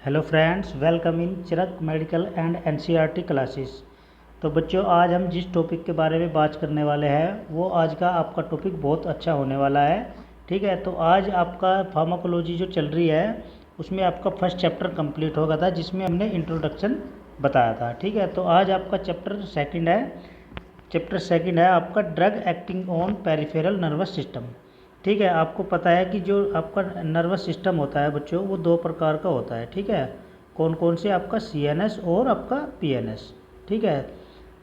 Hello friends, welcome in चिरक medical and NCERT classes. तो बच्चों, आज हम जिस टॉपिक के बारे में बात करने वाले हैं वो आज का आपका टॉपिक बहुत अच्छा होने वाला है। ठीक है, तो आज आपका फार्माकोलॉजी जो चल रही है उसमें आपका फर्स्ट चैप्टर कंप्लीट हो गया था जिसमें हमने इंट्रोडक्शन बताया था। ठीक है, तो आज आपका चैप्टर सेकंड है आपका drug acting on peripheral nervous system. ठीक है, आपको पता है कि जो आपका नर्वस सिस्टम होता है बच्चों वो दो प्रकार का होता है। ठीक है, कौन कौन से? आपका सीएनएस और आपका पीएनएस। ठीक है,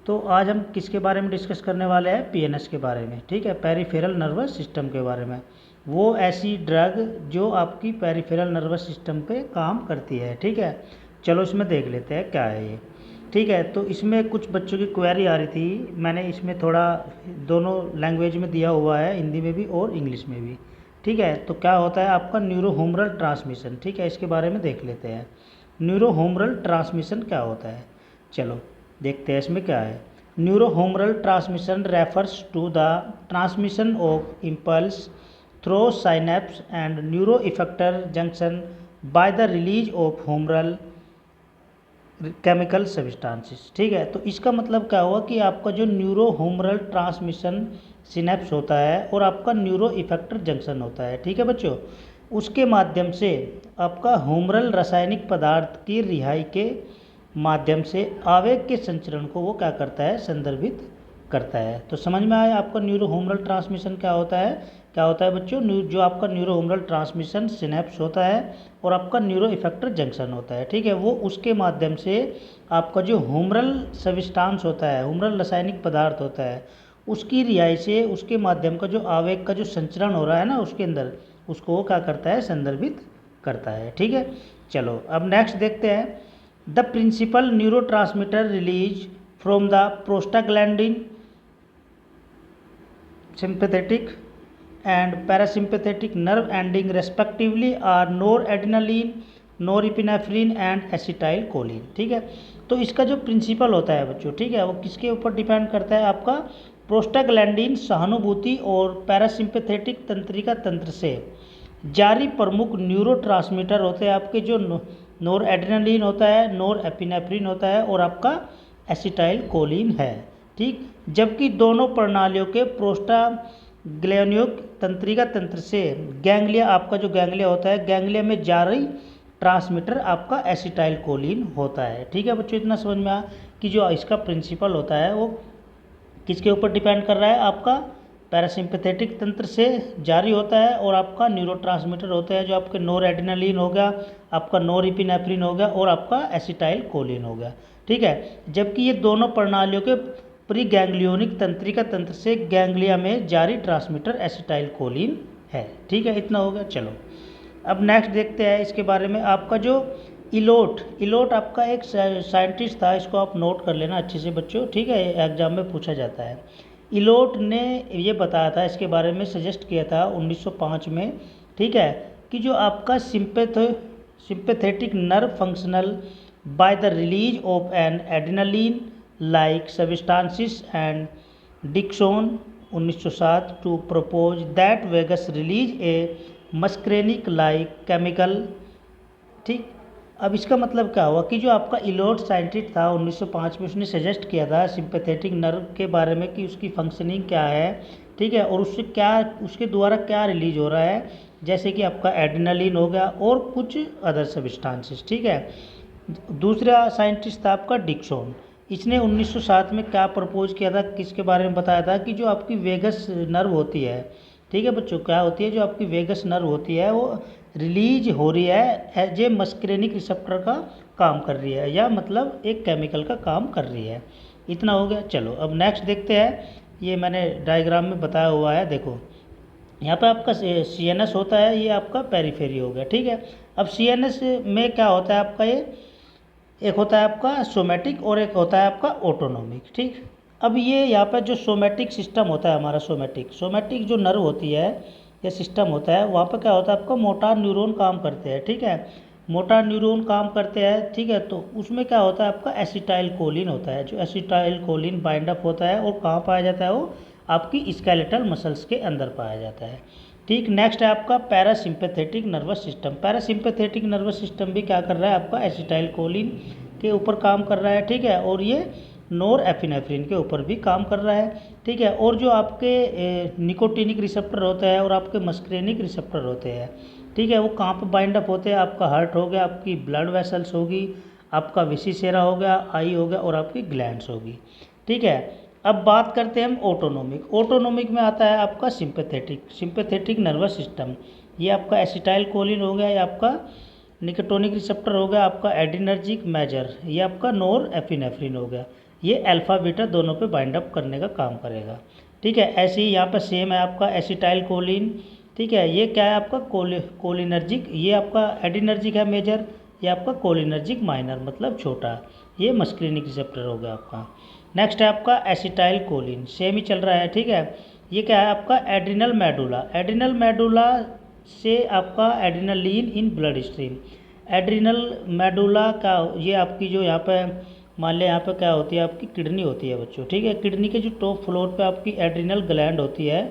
तो आज हम किसके बारे में डिस्कस करने वाले हैं? पीएनएस के बारे में। ठीक है, पेरिफेरल नर्वस सिस्टम के बारे में। वो ऐसी ड्रग जो आपकी पेरिफेरल नर्वस सिस्टम पे काम करती है। ठीक है, चलो इसमें देख लेते हैं क्या है ये। ठीक है, तो इसमें कुछ बच्चों की क्वेरी आ रही थी, मैंने इसमें थोड़ा दोनों लैंग्वेज में दिया हुआ है, हिंदी में भी और इंग्लिश में भी। ठीक है, तो क्या होता है आपका न्यूरोहोमरल ट्रांसमिशन। ठीक है, इसके बारे में देख लेते हैं न्यूरोहोमरल ट्रांसमिशन क्या होता है। चलो देखते हैं इसमें क्या है। Neurohumoral transmission refers to the transmission of impulse through synapse and neuro effector junction by the release of humoral chemical substances. ठीक है, तो इसका मतलब क्या हुआ कि आपका जो न्यूरोहोमरल ट्रांसमिशन सिनेप्स होता है और आपका न्यूरो इफेक्टर जंक्शन होता है। ठीक है बच्चों, उसके माध्यम से आपका होमरल रासायनिक पदार्थ की रिहाई के माध्यम से आवेग के संचरण को वो क्या करता है? संदर्भित करता है। तो समझ में आया आपका न्यूरोहोमरल ट्रांसमिशन क्या होता है? क्या होता है बच्चों? जो आपका न्यूरोहोमरल ट्रांसमिशन सिनेप्स होता है और आपका न्यूरो इफेक्टर जंक्शन होता है। ठीक है, वो उसके माध्यम से आपका जो होमरल सब्सटेंस होता है, होमरल रासायनिक पदार्थ होता है, उसकी रिहाई से उसके माध्यम का जो आवेग का जो संचरण हो रहा है ना उसके अंदर, उसको वो क्या करता है? संदर्भित करता है। ठीक है, चलो अब नेक्स्ट देखते हैं। The principal neurotransmitter release from the prostaglandin sympathetic and parasympathetic nerve ending respectively are noradrenaline, norepinephrine and acetylcholine. ठीक है, तो इसका जो प्रिंसिपल होता है बच्चों, ठीक है, वो किसके ऊपर डिपेंड करता है? आपका प्रोस्टाग्लैंडिन सहानुभूति और पैरासिम्पैथेटिक तंत्रिका तंत्र से जारी प्रमुख न्यूरोट्रांसमीटर होते हैं आपके, जो नोरएड्रेनालिन होता है, नोरएपिनेफ्रिन होता है और आपका एसिटाइलकोलिन है। ठीक, जबकि दोनों प्रणालियों के प्रोस्टाग्लैंडिनिक तंत्रिका तंत्र से गैंग्लिया, आपका जो गैंग्लिया होता है, गैंग्लिया में जारी ट्रांसमीटर आपका एसिटाइलकोलिन होता है। ठीक है बच्चों, इतना समझ में आया कि जो इसका प्रिंसिपल होता है वो किसके ऊपर डिपेंड कर रहा है? आपका पैरासिम्पैथेटिक तंत्र से जारी होता है और आपका न्यूरोट्रांसमीटर होता है जो आपके नोरएड्रेनालिन हो गया, आपका नोरएपिनेफ्रिन हो गया और आपका एसिटाइलकोलिन हो गया। ठीक है, जबकि ये दोनों प्रणालियों के प्री गैंग्लियोनिक तंत्रिका तंत्र से गैंग्लिया में जारी ट्रांसमीटर एसिटाइलकोलिन है। ठीक है, इतना हो गया। चलो अब नेक्स्ट देखते हैं इसके बारे में। आपका जो इलोट आपका एक साइंटिस्ट था, इसको आप नोट कर लेना अच्छे से बच्चों। ठीक है, एग्जाम में पूछा जाता है। इलोट ने ये बताया था, इसके बारे में सजेस्ट किया था 1905 में। ठीक है, कि जो आपका sympathetic nerve functional by the release of an adrenaline like substances and Dixon 1907 to propose that vagus release a muscarinic like chemical. ठीक, अब इसका मतलब क्या हुआ कि जो आपका इलोट साइंटिस्ट था 1905 में, उसने सजेस्ट किया था सिंपैथेटिक नर्व के बारे में कि उसकी फंक्शनिंग क्या है। ठीक है, और उससे क्या, उसके द्वारा क्या रिलीज हो रहा है, जैसे कि आपका एड्रेनालिन हो गया और कुछ अदर सब्सटेंसेस। ठीक है, दूसरा साइंटिस्ट था आपका डिक्सन। इसने 1907 में क्या प्रपोज किया था, किसके बारे में बताया था कि जो आपकी वेगस नर्व होती है, ठीक है बच्चों, क्या होती है? जो आपकी वेगस नर्व होती है वो रिलीज हो रही है एज ए मस्क्रेनिक रिसेप्टर का काम कर रही है, या मतलब एक केमिकल का काम कर रही है। इतना हो गया। चलो अब नेक्स्ट देखते हैं। ये मैंने डायग्राम में बताया हुआ है, देखो यहाँ पे आपका सीएनएस होता है, ये आपका पेरिफेरी हो गया। ठीक है, अब सीएनएस में क्या होता है आपका? ये एक होता है आपका सोमैटिक और एक होता है आपका ऑटोनोमिक। ठीक, अब ये यहाँ पर जो सोमैटिक सिस्टम होता है हमारा, सोमैटिक जो नर्व होती है या सिस्टम होता है, वहाँ पर क्या होता है आपका? मोटार न्यूरॉन काम करते हैं। ठीक है, मोटार न्यूरॉन काम करते हैं। ठीक है, तो उसमें क्या होता है आपका? एसिटाइलकोलिन होता है, जो एसिटाइलकोलिन बाइंड अप होता है और कहाँ पाया जाता है? वो आपकी स्केलेटल मसल्स के अंदर पाया जाता है। ठीक, नेक्स्ट है आपका parasympathetic nervous system. Parasympathetic nervous system भी क्या कर रहा है आपका एसिटाइलकोलिन के ऊपर काम कर रहा है, ठीक है, और ये नोर एफिनेफ्रिन के ऊपर भी काम कर रहा है, ठीक है। और जो आपके निकोटिनिक रिसेप्टर होते हैं और आपके मस्क्रेनिक रिसेप्टर होते हैं, ठीक है, वो कहाँ पर बाइंड अप होते हैं, आपका हार्ट हो गया, आपकी ब्लड वेसल्स होगी, आपका विसिसेरा हो गया, आई हो गया और आपकी ग्लैंड्स होगी, ठीक है। अब बात करते हैं हम ऑटोनोमिक। ऑटोनोमिक में आता है आपका सिंपैथेटिक नर्वस सिस्टम। ये आपका एसिटाइलकोलिन हो गया, ये आपका निकोटोनिक रिसेप्टर हो गया, आपका एड्रीनर्जिक मेजर, ये आपका नोर एफिनेफ्रिन हो गया। ये अल्फा बीटा दोनों पे बाइंड अप करने का काम करेगा, ठीक है। ऐसे ही यहाँ पर सेम है आपका एसिटाइलकोलिन, ठीक है, ये क्या है आपका कोलिनर्जिक, ये आपका एड्रीनर्जिक है मेजर, ये आपका कोलिनर्जिक माइनर मतलब छोटा, ये मस्क्रीनिक रिसेप्टर हो गया आपका। नेक्स्ट है आपका एसिटाइलकोलिन, सेम ही चल रहा है, ठीक है। ये क्या है आपका एड्रिनल मेडुला। एड्रिनल मेडुला से आपका adrenaline in blood stream. Adrenal medulla का ये आपकी जो यहाँ पे मान लें यहाँ पे क्या होती है आपकी किडनी होती है बच्चों, ठीक है। किडनी के जो टॉप फ्लोर पे आपकी एड्रिनल ग्लैंड होती है,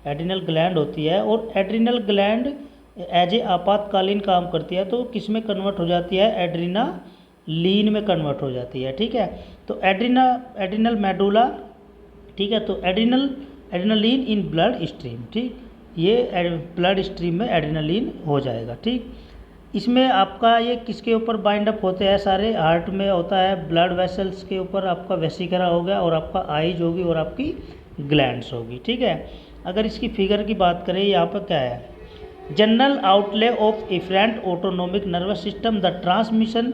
एड्रिनल ग्लैंड होती है, और एड्रिनल ग्लैंड एज ए आपातकालीन काम करती है, तो किस में कन्वर्ट हो जाती है, एड्रिनालीन में कन्वर्ट हो जाती है, ठीक है। तो एड्रिनल मेडुला, ठीक है, तो एड्रिनलिन इन ब्लड स्ट्रीम, ठीक, ये ब्लड स्ट्रीम में एड्रिनलिन हो जाएगा, ठीक। इसमें आपका ये किसके ऊपर बाइंड अप होते हैं सारे, हार्ट में होता है, ब्लड वेसल्स के ऊपर आपका वेसिकरा हो गया, और आपका आईज होगी और आपकी ग्लैंड्स होगी, ठीक है। अगर इसकी फिगर की बात करें, यहाँ पर क्या है, general outlay of efferent autonomic nervous system, the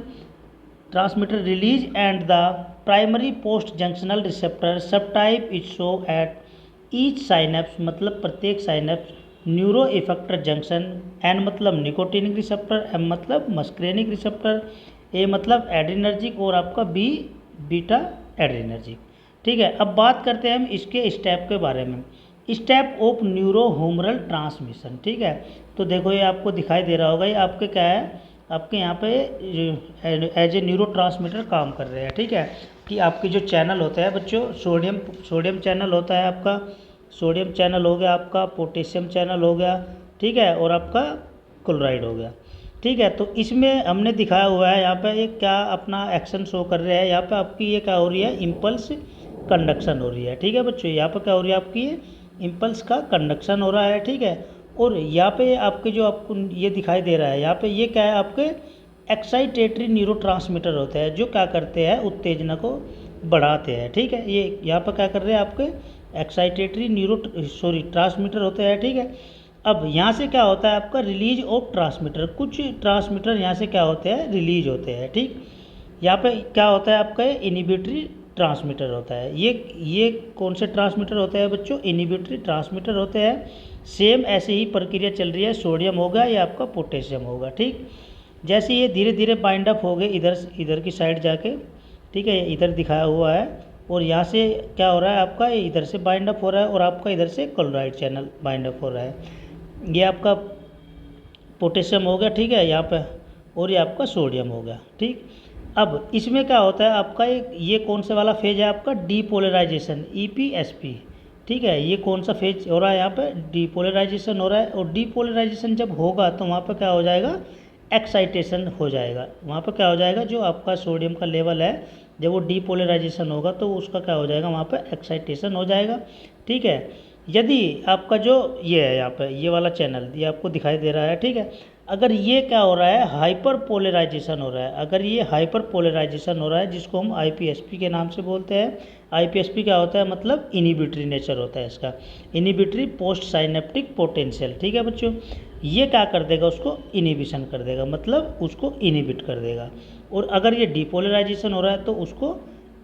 transmitter release and the primary post junctional receptor subtype is show at each synapse, मतलब प्रत्येक synapse, neuro effector junction, N मतलब निकोटिनिक रिसेप्टर, एम मतलब मस्क्रेनिक रिसेप्टर, ए मतलब adrenergic और आपका B beta adrenergic, ठीक है। अब बात करते हैं हम इसके स्टेप के बारे में। स्टेप ऑफ न्यूरोहोमरल ट्रांसमिशन, ठीक है। तो देखो ये आपको दिखाई दे रहा होगा, ये आपके क्या है, आपके यहाँ पे एज ए न्यूरो ट्रांसमीटर काम कर रहे हैं, ठीक है। कि आपके जो चैनल होता है बच्चों, सोडियम चैनल होता है आपका, सोडियम चैनल हो गया आपका, पोटेशियम चैनल हो गया, ठीक है, और आपका क्लोराइड हो गया, ठीक है। तो इसमें हमने दिखाया हुआ है यहाँ पे ये क्या अपना एक्शन शो कर रहे हैं, यहाँ पे आपकी ये क्या हो रही है, इम्पल्स कंडक्शन हो रही है, ठीक है बच्चों। यहाँ पे क्या हो रही है आपकी ये इम्पल्स का कंडक्शन हो रहा है, ठीक है। और यहाँ पे आपके जो आपको ये दिखाई दे रहा है, यहाँ पे ये क्या है, आपके एक्साइटेटरी न्यूरोट्रांसमीटर होते हैं जो क्या करते हैं, उत्तेजना को बढ़ाते हैं, ठीक है। ये यहाँ पर क्या कर रहे हैं, आपके एक्साइटेटरी ट्रांसमीटर होते हैं, ठीक है। अब यहाँ से क्या होता है आपका रिलीज ऑफ ट्रांसमीटर, कुछ ट्रांसमीटर यहाँ से क्या होते हैं, रिलीज होते हैं, ठीक। यहाँ पे क्या होता है आपका इनिबिटरी ट्रांसमीटर होता है। ये कौन से ट्रांसमीटर होते हैं बच्चों, इनिबिटरी ट्रांसमीटर होते हैं। सेम ऐसे ही प्रक्रिया चल रही है, सोडियम होगा या आपका पोटेशियम होगा, ठीक। जैसे ये धीरे धीरे बाइंड अप हो गए इधर की साइड जाके, ठीक है, इधर दिखाया हुआ है, और यहाँ से क्या हो रहा है आपका, ये इधर से बाइंड अप हो रहा है, और आपका इधर से क्लोराइड चैनल बाइंड अप हो रहा है। ये आपका पोटेशियम हो गया, ठीक है, यहाँ पे, और ये आपका सोडियम हो गया, ठीक। अब इसमें क्या होता है आपका ये कौन से वाला फेज है आपका, डीपोलराइजेशन, EPSP, ठीक है। ये कौन सा फेज हो रहा है, यहाँ पे डीपोलराइजेशन हो रहा है, और डीपोलराइजेशन जब होगा तो वहाँ पे क्या हो जाएगा, एक्साइटेशन हो जाएगा। वहाँ पे क्या हो जाएगा, जो आपका सोडियम का लेवल है, जब वो डीपोलराइजेशन होगा तो उसका क्या हो जाएगा, वहाँ पे एक्साइटेशन हो जाएगा, ठीक है। यदि आपका जो ये है यहाँ पे ये वाला चैनल ये आपको दिखाई दे रहा है, ठीक है, अगर ये क्या हो रहा है, हाइपर पोलराइजेशन हो रहा है, अगर ये हाइपर पोलराइजेशन हो रहा है, जिसको हम IPSP के नाम से बोलते हैं। IPSP क्या होता है, मतलब इनिबिटरी नेचर होता है इसका, इनिबिटरी पोस्ट साइनेप्टिक पोटेंशियल, ठीक है बच्चों। ये क्या कर देगा, उसको इनिबिशन कर देगा, मतलब उसको इनिबिट कर देगा। और अगर ये डिपोलराइजेशन हो रहा है तो उसको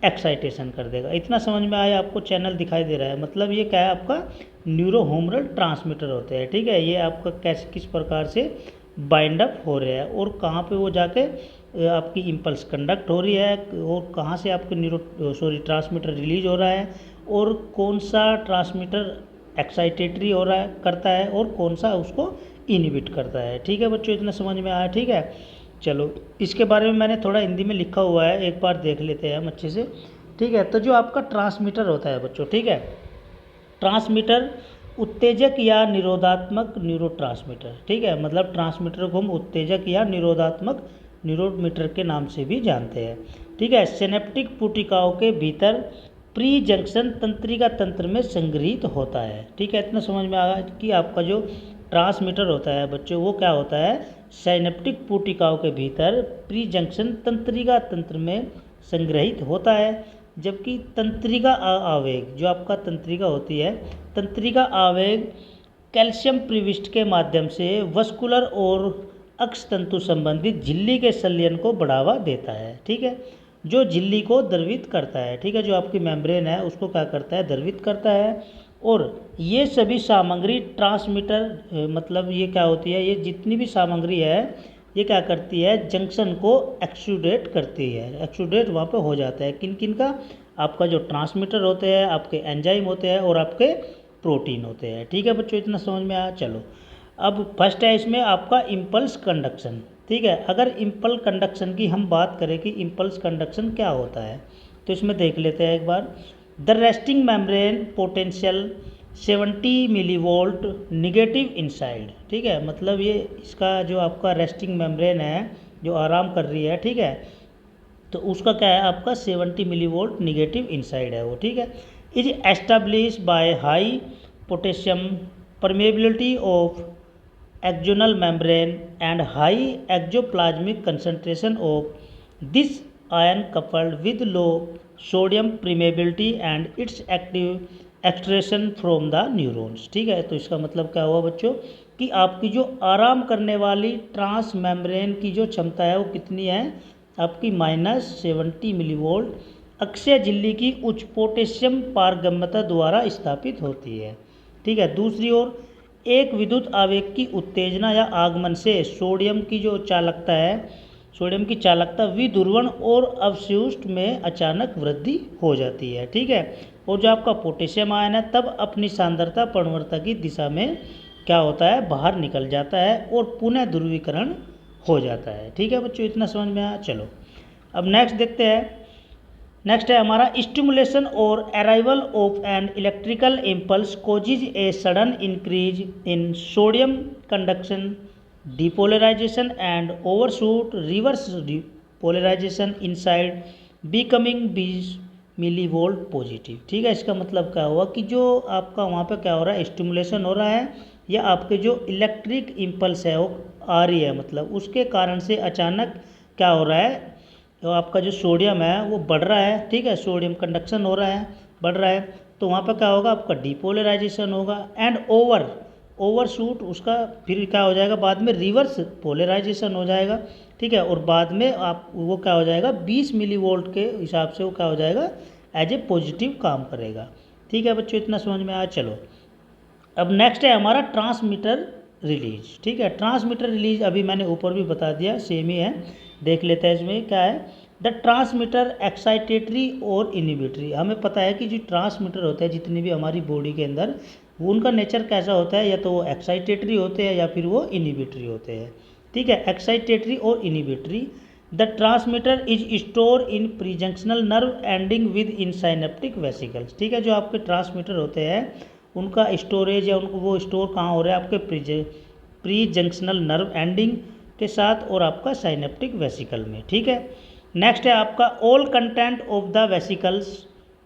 एक्साइटेशन कर देगा। इतना समझ में आया आपको, चैनल दिखाई दे रहा है, मतलब ये क्या है आपका न्यूरोहोमरल ट्रांसमीटर होते हैं, ठीक है। ये आपका कैसे किस प्रकार से बाइंड अप हो रहे हैं, और कहाँ पे वो जाके आपकी इम्पल्स कंडक्ट हो रही है, और कहाँ से आपके ट्रांसमीटर रिलीज हो रहा है, और कौन सा ट्रांसमीटर एक्साइटेटरी हो रहा है करता है, और कौन सा उसको इनिबिट करता है, ठीक है बच्चों। इतना समझ में आया, ठीक है। चलो इसके बारे में मैंने थोड़ा हिंदी में लिखा हुआ है, एक बार देख लेते हैं हम अच्छे से, ठीक है। तो जो आपका ट्रांसमीटर होता है बच्चों, ठीक है, ट्रांसमीटर उत्तेजक या निरोधात्मक न्यूरोट्रांसमीटर, ठीक है, मतलब ट्रांसमीटर को हम उत्तेजक या निरोधात्मक न्यूरोमीटर के नाम से भी जानते हैं, ठीक है। सिनेप्टिक पुटिकाओं के भीतर प्री जंक्शन तंत्रिका तंत्र में संग्रहित होता है, ठीक है। इतना समझ में आ गया कि आपका जो ट्रांसमीटर होता है बच्चों वो क्या होता है, सिनेप्टिक पुटिकाओं के भीतर प्री जंक्शन तंत्रिका तंत्र में संग्रहित होता है, जबकि तंत्रिका आवेग जो आपका तंत्रिका होती है, तंत्रिका आवेग कैल्शियम प्रविष्ट के माध्यम से वस्कुलर और अक्षतंतु संबंधित झिल्ली के संलयन को बढ़ावा देता है, ठीक है, जो झिल्ली को द्रवित करता है, ठीक है, जो आपकी मेम्ब्रेन है उसको क्या करता है, द्रवित करता है। और ये सभी सामग्री ट्रांसमीटर मतलब ये क्या होती है, ये जितनी भी सामग्री है ये क्या करती है, जंक्शन को एक्सुडेट करती है, एक्सुडेट वहाँ पे हो जाता है, किन किन का, आपका जो ट्रांसमीटर होते हैं, आपके एंजाइम होते हैं और आपके प्रोटीन होते हैं, ठीक है बच्चों, इतना समझ में आया। चलो अब फर्स्ट है इसमें आपका इम्पल्स कंडक्शन, ठीक है। अगर इम्पल्स कंडक्शन की हम बात करें कि इम्पल्स कंडक्शन क्या होता है, तो इसमें देख लेते हैं एक बार। The resting membrane potential 70 millivolt negative inside, ठीक है, मतलब ये इसका जो आपका रेस्टिंग मेम्ब्रेन है जो आराम कर रही है, ठीक है, तो उसका क्या है आपका 70 मिलीवोल्ट निगेटिव इनसाइड है वो, ठीक है। Is establish by high potassium permeability of axonal membrane and high axoplasmic concentration of this ion coupled with low sodium permeability and its active extrusion from the neurons, ठीक है। तो इसका मतलब क्या हुआ बच्चों कि आपकी जो आराम करने वाली ट्रांस मेम्ब्रेन की जो क्षमता है वो कितनी है आपकी -70 मिलीवोल्ट अक्षय झिल्ली की उच्च पोटेशियम पारगम्यता द्वारा स्थापित होती है, ठीक है। दूसरी ओर एक विद्युत आवेग की उत्तेजना या आगमन से सोडियम की जो चालकता है, सोडियम की चालकता विध्रुवण और अवशिष्ट में अचानक वृद्धि हो जाती है, ठीक है। और जो आपका पोटेशियम आयन है तब अपनी सांद्रता परवर्तक की दिशा में क्या होता है, बाहर निकल जाता है और पुनः ध्रुवीकरण हो जाता है, ठीक है बच्चों, इतना समझ में आया। चलो अब नेक्स्ट देखते हैं। नेक्स्ट है हमारा स्टिमुलेशन और arrival of an electrical impulse causes a sudden increase in sodium conduction depolarisation and overshoot reverse polarisation inside becoming 20 millivolt positive, ठीक है। इसका मतलब क्या हुआ कि जो आपका वहाँ पे क्या हो रहा है, स्टिमुलेशन हो रहा है या आपके जो इलेक्ट्रिक इम्पल्स है वो आ रही है, मतलब उसके कारण से अचानक क्या हो रहा है, तो आपका जो सोडियम है वो बढ़ रहा है, ठीक है, सोडियम कंडक्शन हो रहा है, बढ़ रहा है, तो वहाँ पर क्या होगा आपका डिपोलराइजेशन होगा एंड ओवरशूट उसका फिर क्या हो जाएगा बाद में रिवर्स पोलराइजेशन हो जाएगा, ठीक है, और बाद में आप वो क्या हो जाएगा 20 मिलीवोल्ट के हिसाब से वो क्या हो जाएगा एज ए पॉजिटिव काम करेगा, ठीक है बच्चों, इतना समझ में आया। चलो अब नेक्स्ट है हमारा ट्रांसमीटर रिलीज, ठीक है। ट्रांसमीटर रिलीज अभी मैंने ऊपर भी बता दिया, सेम ही है, देख लेते हैं इसमें क्या है। द ट्रांसमीटर एक्साइटेटरी और इनिबिटरी, हमें पता है कि जो ट्रांसमीटर होते हैं जितनी भी हमारी बॉडी के अंदर वो उनका नेचर कैसा होता है, या तो वो एक्साइटेटरी होते हैं या फिर वो इनिबिटरी होते हैं, ठीक है। एक्साइटेटरी और inhibitory, the transmitter is store in prejunctional nerve ending within synaptic vesicles, ठीक है। जो आपके ट्रांसमीटर होते हैं उनका स्टोरेज या उनको वो स्टोर कहाँ हो रहा है आपके प्री जंक्शनल नर्व एंडिंग के साथ और आपका साइनेप्टिक वेसिकल में, ठीक है। नेक्स्ट है आपका all content of the vesicles,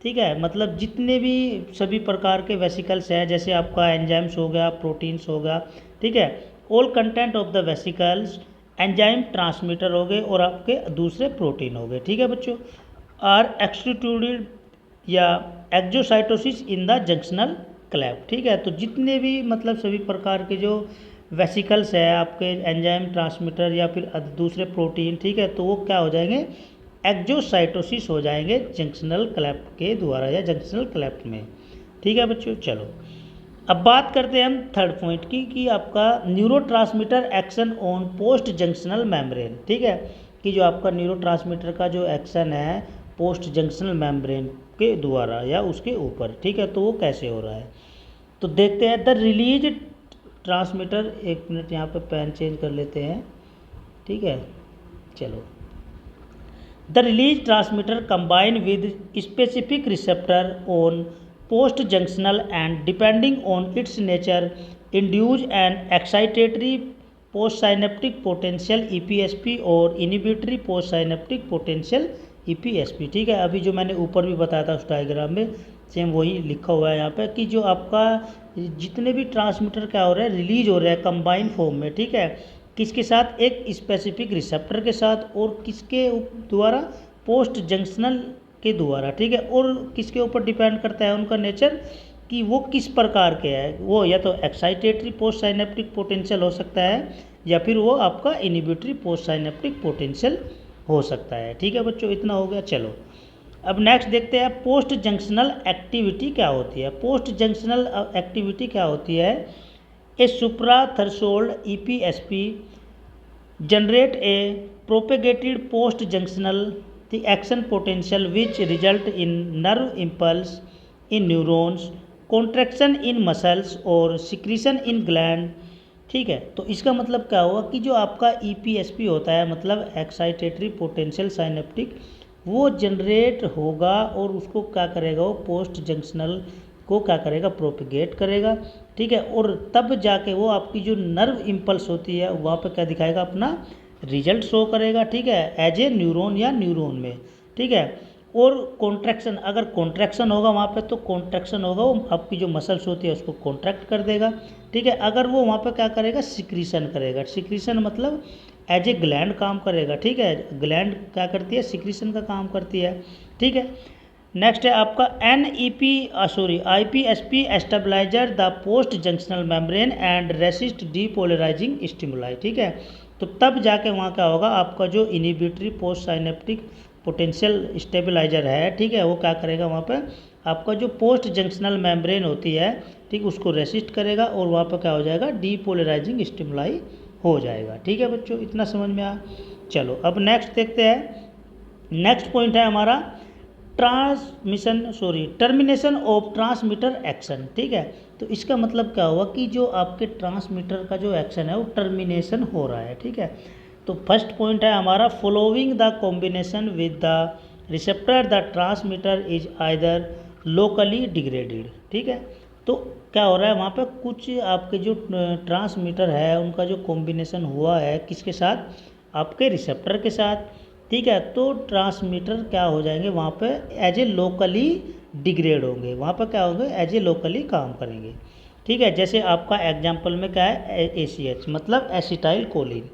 ठीक है, मतलब जितने भी सभी प्रकार के वेसिकल्स हैं, जैसे आपका एंजाइम्स हो गया, प्रोटीन्स हो गया, ठीक है, all content of the vesicles enzyme transmitter हो गए और आपके दूसरे प्रोटीन हो गए, ठीक है बच्चों, आर एक्सट्रूडेड या exocytosis in the junctional clap, ठीक है। तो जितने भी मतलब सभी प्रकार के जो वेसिकल्स है आपके एंजाइम ट्रांसमीटर या फिर दूसरे प्रोटीन, ठीक है, तो वो क्या हो जाएंगे एक्जोसाइटोसिस हो जाएंगे जंक्शनल क्लैप्ट के द्वारा या जंक्शनल क्लैप्ट में, ठीक है बच्चों। चलो अब बात करते हैं हम थर्ड पॉइंट की कि आपका neurotransmitter action on post junctional membrane, ठीक है, कि जो आपका न्यूरोट्रांसमीटर का जो एक्शन है पोस्ट जंक्शनल मेम्ब्रेन के द्वारा या उसके ऊपर, ठीक है, तो वो कैसे हो रहा है, तो देखते हैं। द रिलीज ट्रांसमीटर, एक मिनट यहाँ पे पेन चेंज कर लेते हैं, ठीक है। चलो the release transmitter combine with specific receptor on post junctional and depending on its nature induce an excitatory postsynaptic potential EPSP और inhibitory postsynaptic potential EPSP। ठीक है, अभी जो मैंने ऊपर भी बताया था उस डायग्राम में सेम वही लिखा हुआ है यहाँ पे कि जो आपका जितने भी ट्रांसमीटर क्या हो रहा है रिलीज हो रहा है कंबाइन फॉर्म में, ठीक है, किसके साथ, एक स्पेसिफिक रिसेप्टर के साथ और किसके द्वारा, पोस्ट जंक्शनल के द्वारा, ठीक है, और किसके ऊपर डिपेंड करता है उनका नेचर कि वो किस प्रकार के है, वो या तो एक्साइटेटरी पोस्ट साइनेप्टिक पोटेंशियल हो सकता है या फिर वो आपका इनिबिटरी पोस्ट साइनेप्टिक पोटेंशियल हो सकता है। ठीक है बच्चों, इतना हो गया। चलो अब नेक्स्ट देखते हैं पोस्ट जंक्शनल एक्टिविटी क्या होती है। पोस्ट जंक्शनल एक्टिविटी क्या होती है, a supra threshold EPSP generate a propagated post junctional the action potential which result in nerve impulse in neurons, contraction in muscles और सिक्रीशन इन ग्लैंड। ठीक है, तो इसका मतलब क्या हुआ कि जो आपका EPSP होता है मतलब एक्साइटेटरी पोटेंशियल साइनेप्टिक, वो जनरेट होगा और उसको क्या करेगा, वो पोस्ट जंक्शनल को क्या करेगा, प्रोपिगेट करेगा। ठीक है, और तब जाके वो आपकी जो नर्व इम्पल्स होती है वहाँ पे क्या दिखाएगा, अपना रिजल्ट शो करेगा। ठीक है, एज ए न्यूरॉन या न्यूरॉन में। ठीक है, और कॉन्ट्रैक्शन, अगर कॉन्ट्रैक्शन होगा वहाँ पे तो कॉन्ट्रैक्शन होगा, वो आपकी जो मसल्स होती है उसको कॉन्ट्रैक्ट कर देगा। ठीक है, अगर वो वहाँ पे क्या करेगा, सिक्रीशन करेगा। सिक्रीशन मतलब एज ए ग्लैंड काम करेगा। ठीक है, ग्लैंड क्या करती है, सिक्रीशन का काम करती है। ठीक है, नेक्स्ट है आपका IPSP stabiliser the post junctional membrane and resist depolarising stimuli. ठीक है, तो तब जाके वहाँ क्या होगा, आपका जो inhibitory post synaptic potential stabiliser है, ठीक है, वो क्या करेगा, वहाँ पे आपका जो पोस्ट जंक्शनल मेम्ब्रेन होती है, ठीक, उसको रेसिस्ट करेगा और वहाँ पे क्या हो जाएगा, डीपोलराइजिंग स्टिमुलाई हो जाएगा। ठीक है बच्चों, इतना समझ में आया। चलो अब नेक्स्ट देखते हैं। नेक्स्ट पॉइंट है हमारा टर्मिनेशन ऑफ ट्रांसमीटर एक्शन। ठीक है, तो इसका मतलब क्या हुआ कि जो आपके ट्रांसमीटर का जो एक्शन है वो टर्मिनेशन हो रहा है। ठीक है, तो फर्स्ट पॉइंट है हमारा following the combination with the receptor the transmitter is either locally degraded. ठीक है, तो क्या हो रहा है वहाँ पे, कुछ आपके जो ट्रांसमीटर है उनका जो कॉम्बिनेशन हुआ है किसके साथ, आपके रिसेप्टर के साथ। ठीक है, तो ट्रांसमीटर क्या हो जाएंगे वहाँ पे, एज ए लोकली डिग्रेड होंगे, वहाँ पर क्या होंगे, एज ए लोकली काम करेंगे। ठीक है, जैसे आपका एग्जाम्पल में क्या है, ACH मतलब एसिटाइल कोलिन।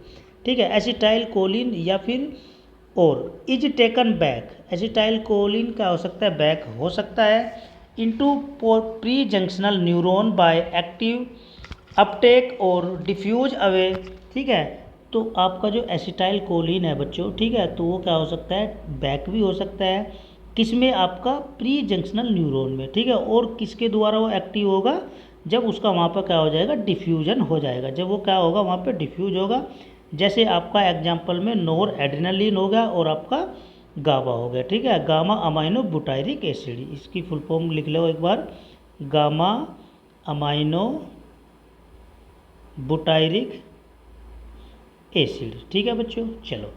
ठीक है, एसिटाइल कोलिन या फिर और is taken back, acetyl choline क्या हो सकता है, बैक हो सकता है into pre junctional neuron by active Uptake और डिफ्यूज अवे। ठीक है, तो आपका जो एसिटाइल कोलिन है बच्चों, ठीक है, तो वो क्या हो सकता है, बैक भी हो सकता है, किसमें, आपका प्री जंक्शनल न्यूरॉन में। ठीक है, और किसके द्वारा वो एक्टिव होगा, जब उसका वहाँ पर क्या हो जाएगा, डिफ्यूजन हो जाएगा, जब वो क्या होगा वहाँ पर डिफ्यूज होगा। जैसे आपका एग्जाम्पल में नोर एड्रेनलिन हो गया और आपका गामा हो गया। ठीक है, गामा अमाइनो बुटायरिक एसिड, इसकी फुल फॉर्म लिख लो एक बार, गामा अमाइनो बुटायरिक एसिड। ठीक है बच्चों, चलो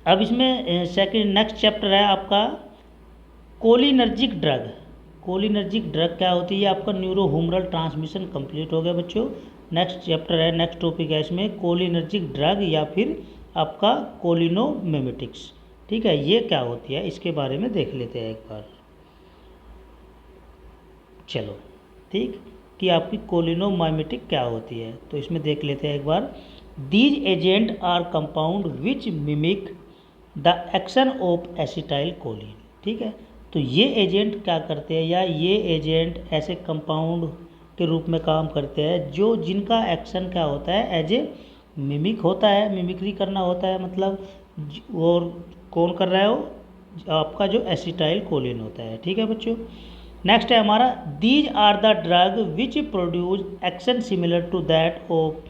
अब इसमें सेकंड नेक्स्ट चैप्टर है आपका कोलिनर्जिक ड्रग। कोलिनर्जिक ड्रग क्या होती है, आपका न्यूरोह्यूमरल ट्रांसमिशन कंप्लीट हो गया बच्चों। नेक्स्ट चैप्टर है, नेक्स्ट टॉपिक है इसमें कोलिनर्जिक ड्रग या फिर आपका कोलिनोमिमेटिक्स। ठीक है, ये क्या होती है इसके बारे में देख लेते हैं एक बार। चलो ठीक, कि आपकी कोलिनोमाइमेटिक क्या होती है, तो इसमें देख लेते हैं एक बार। These agent are compound which mimic the action of acetyl choline. ठीक है, तो ये एजेंट क्या करते हैं, या ये एजेंट ऐसे कंपाउंड के रूप में काम करते हैं जो जिनका एक्शन क्या होता है, एज ए मिमिक होता है, मिमिक्री करना होता है, मतलब और कौन कर रहा है वो, आपका जो एसिटाइल कोलिन होता है। ठीक है बच्चों, नेक्स्ट है हमारा these are the drug which produce action similar to that of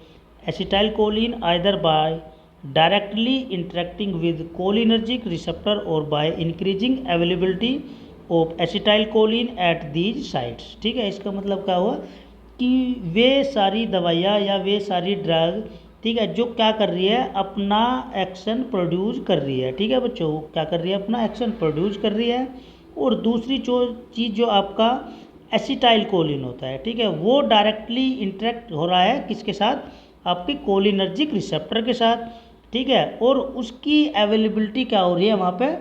acetyl choline either by directly interacting with cholinergic receptor और by increasing availability of acetyl choline at these sites. ठीक है, इसका मतलब क्या हुआ कि वे सारी दवाइयाँ या वे सारी ड्रग, ठीक है, जो क्या कर रही है, अपना एक्शन प्रोड्यूस कर रही है। ठीक है बच्चों, क्या कर रही है, अपना एक्शन प्रोड्यूस कर रही है और दूसरी जो चीज़ जो आपका एसिटाइल कोलिन होता है, ठीक है, वो डायरेक्टली इंटरेक्ट हो रहा है किसके साथ, आपके कोलिनर्जिक रिसेप्टर के साथ, ठीक है। और उसकी अवेलेबिलिटी क्या हो रही है वहाँ पे,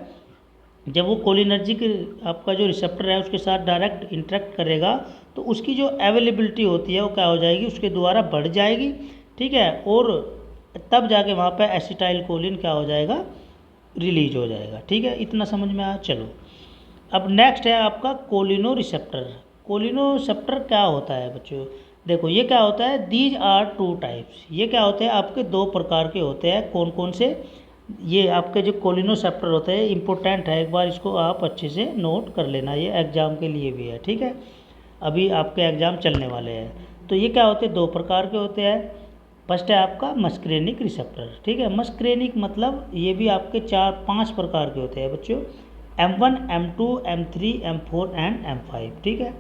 जब वो कोलिनर्जिक आपका जो रिसेप्टर है उसके साथ डायरेक्ट इंटरेक्ट करेगा तो उसकी जो अवेलेबिलिटी होती है वो क्या हो जाएगी, उसके द्वारा बढ़ जाएगी, ठीक है। और तब जाके वहाँ पे एसिटाइल कोलिन क्या हो जाएगा, रिलीज हो जाएगा, ठीक है। इतना समझ में आया। चलो अब नेक्स्ट है आपका कोलिनो रिसेप्टर। कोलिनो रिसेप्टर क्या होता है बच्चों, देखो ये क्या होता है, दीज आर टू टाइप्स, ये क्या होते हैं आपके दो प्रकार के होते हैं। कौन कौन से, ये आपके जो कोलिनोसेप्टर होते हैं इम्पोर्टेंट है, एक बार इसको आप अच्छे से नोट कर लेना, ये एग्जाम के लिए भी है, ठीक है, अभी आपके एग्ज़ाम चलने वाले हैं। तो ये क्या होते हैं, दो प्रकार के होते हैं। फर्स्ट है आपका मस्क्रेनिक रिसेप्टर, ठीक है। मस्क्रेनिक मतलब ये भी आपके 4-5 प्रकार के होते हैं बच्चों, M1, M2, M3, M4 and M5, ठीक है।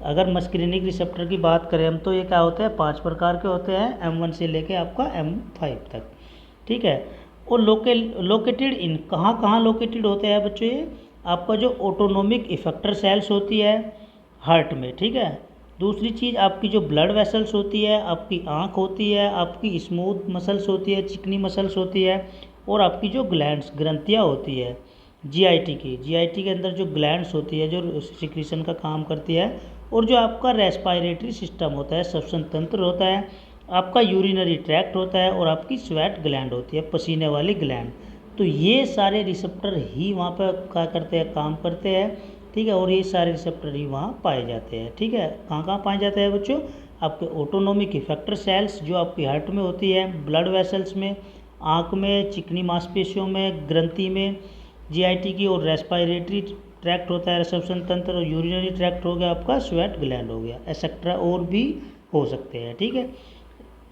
अगर मस्क्रेनिक रिसेप्टर की बात करें हम तो ये क्या होते हैं, 5 प्रकार के होते हैं, M1 से लेके आपका M5 तक, ठीक है। और लोकेटेड इन कहाँ कहाँ लोकेटेड होते हैं बच्चों, ये आपका जो ऑटोनोमिक इफेक्टर सेल्स होती है हार्ट में, ठीक है। दूसरी चीज़ आपकी जो ब्लड वेसल्स होती है, आपकी आँख होती है, आपकी स्मूथ मसल्स होती है, चिकनी मसल्स होती है, और आपकी जो ग्लैंड्स ग्रंथियाँ होती है जीआईटी के अंदर जो ग्लैंड्स होती है जो सिक्रीशन का काम करती है, और जो आपका रेस्पायरेटरी सिस्टम होता है, श्वसन तंत्र होता है, आपका यूरिनरी ट्रैक्ट होता है, और आपकी स्वेट ग्लैंड होती है, पसीने वाली ग्लैंड। तो ये सारे रिसेप्टर ही वहाँ पर क्या करते हैं, काम करते हैं, ठीक है। और ये सारे रिसेप्टर ही वहाँ पाए जाते हैं, ठीक है। कहाँ कहाँ पाए जाते हैं बच्चों, आपके ऑटोनोमिक इफेक्टर सेल्स जो आपकी हार्ट में होती है, ब्लड वेसल्स में, आँख में, चिकनी मांसपेशियों में, ग्रंथि में, जीआईटी की, और रेस्पायरेटरी ट्रैक्ट होता है श्वसन तंत्र, और यूरिनरी ट्रैक्ट हो गया आपका, स्वेट ग्लैंड हो गया, एक्सेट्रा और भी हो सकते हैं, ठीक है।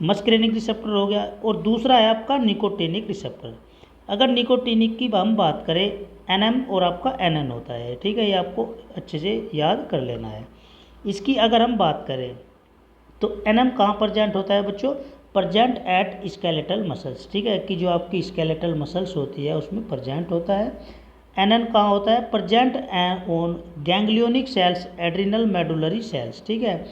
मस्क्रेनिक रिसेप्टर हो गया। और दूसरा है आपका निकोटिनिक रिसेप्टर। अगर निकोटिनिक की हम बात करें, एनएम और आपका एनएन होता है, ठीक है, ये आपको अच्छे से याद कर लेना है। इसकी अगर हम बात करें तो एनएम कहाँ प्रेजेंट होता है बच्चों, प्रेजेंट एट स्केलेटल मसल्स, ठीक है, कि जो आपकी स्केलेटल मसल्स होती है उसमें प्रेजेंट होता है। एनएन कहाँ होता है, present on ganglionic cells, adrenal medullary cells, ठीक है।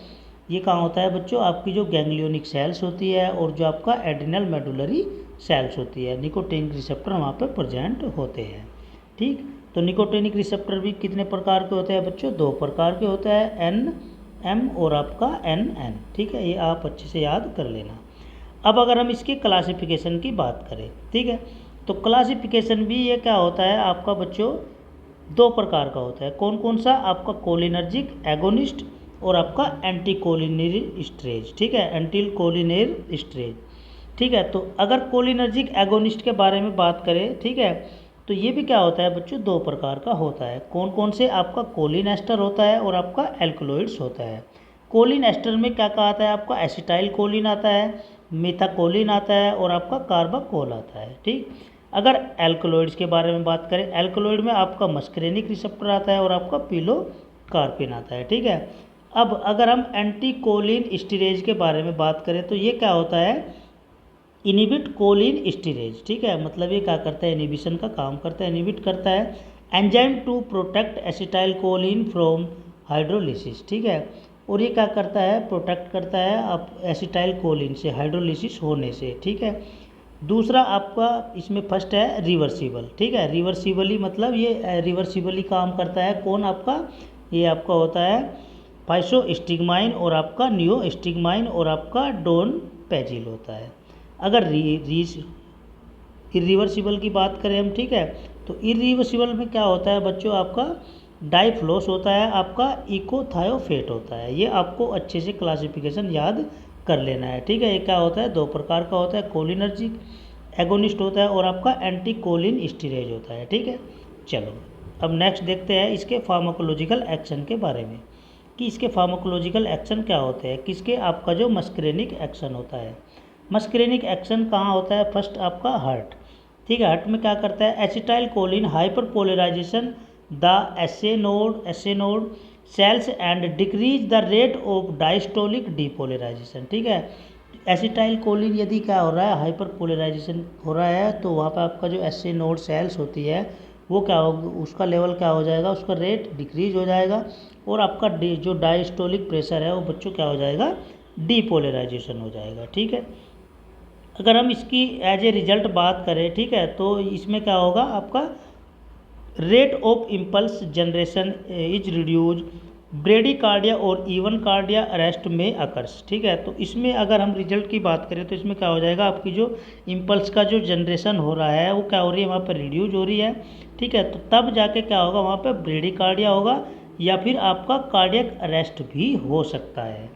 ये कहाँ होता है बच्चों, आपकी जो गैंग्लियोनिक सेल्स होती है और जो आपका एड्रिनल मेडुलरी सेल्स होती है, निकोटिनिक रिसेप्टर वहाँ पे प्रेजेंट होते हैं, ठीक। तो निकोटिनिक रिसेप्टर भी कितने प्रकार के होते हैं बच्चों, दो प्रकार के होते हैं, एन एम और आपका एन एन, ठीक है, ये आप अच्छे से याद कर लेना। अब अगर हम इसकी क्लासिफिकेशन की बात करें, ठीक है, तो क्लासिफिकेशन भी ये क्या होता है आपका बच्चों, दो प्रकार का होता है। कौन कौन सा, आपका कोलिनर्जिक एगोनिस्ट और आपका एंटी कोलिनरी स्ट्रेज, ठीक है, एंटी कोलिनरी स्ट्रेज, ठीक है। तो अगर कोलिनर्जिक एगोनिस्ट के बारे में बात करें, ठीक है, तो ये भी क्या होता है बच्चों, दो प्रकार का होता है। कौन कौन से, आपका कोलिन एस्टर होता है और आपका एल्कलॉइड्स होता है। कोलिन एस्टर में क्या क्या आता है, आपका एसिटाइल कोलिन आता है, मेथाकोलिन आता है, और आपका कार्बाकोल आता है, ठीक। अगर एल्कलॉइड्स के बारे में बात करें, एल्कलॉइड में आपका मस्क्रेनिक रिसेप्टर आता है और आपका पिलोकार्पिन आता है, ठीक है। अब अगर हम एंटी कोलिन स्टीरेज के बारे में बात करें तो ये क्या होता है, इनिबिट कोलिन स्टीरेज, ठीक है, मतलब ये क्या करता है, इनिबिशन का काम करता है, इनिबिट करता है enzyme to protect acetyl choline from hydrolysis, ठीक है। और ये क्या करता है, प्रोटेक्ट करता है आप एसिटाइल कोलिन से हाइड्रोलिसिस होने से, ठीक है। दूसरा आपका इसमें फर्स्ट है रिवर्सिबल, ठीक है, रिवर्सिबली मतलब ये रिवर्सिबली काम करता है, कौन आपका, ये आपका होता है फाइसोस्टिग्माइन और आपका नियोस्टिग्माइन और आपका डोनपेजिल होता है। अगर इरिवर्सिबल की बात करें हम, ठीक है, तो इरिवर्सिबल में क्या होता है बच्चों, आपका डाइफ्लोस होता है, आपका इकोथायोफेट होता है। ये आपको अच्छे से क्लासिफिकेशन याद कर लेना है, ठीक है। ये क्या होता है, दो प्रकार का होता है, कोलिनर्जिक एगोनिस्ट होता है और आपका एंटी कोलिन स्टीरेज होता है, ठीक है। चलो अब नेक्स्ट देखते हैं इसके फार्माकोलॉजिकल एक्शन के बारे में, कि इसके फार्माकोलॉजिकल एक्शन क्या होते हैं, किसके, आपका जो मस्क्रेनिक एक्शन होता है। मस्क्रेनिक एक्शन कहाँ होता है, फर्स्ट आपका हार्ट, ठीक है। हार्ट में क्या करता है, acetyl choline hyper polarisation the SA node cells and decrease the rate of diastolic depolarisation, ठीक है। एसिटाइल कोलिन यदि क्या हो रहा है, हाइपर पोलराइजेशन हो रहा है, तो वहाँ पर आपका जो एसेनोड सेल्स होती है वो क्या होगा, उसका लेवल क्या हो जाएगा, उसका रेट डिक्रीज हो जाएगा और आपका जो डायस्टोलिक प्रेशर है वो बच्चों क्या हो जाएगा, डीपोलराइजेशन हो जाएगा। ठीक है, अगर हम इसकी एज ए रिजल्ट बात करें, ठीक है, तो इसमें क्या होगा, आपका rate of impulse generation is reduce, bradycardia और इवन कार्डिया अरेस्ट में अकर्स। ठीक है, तो इसमें अगर हम रिजल्ट की बात करें तो इसमें क्या हो जाएगा, आपकी जो इम्पल्स का जो जनरेशन हो रहा है वो क्या हो रही है, वहाँ पर रिड्यूज हो रही है। ठीक है, तो तब जाके क्या होगा, वहाँ पर ब्रेडिकार्डिया होगा या फिर आपका कार्डियक अरेस्ट भी हो सकता है।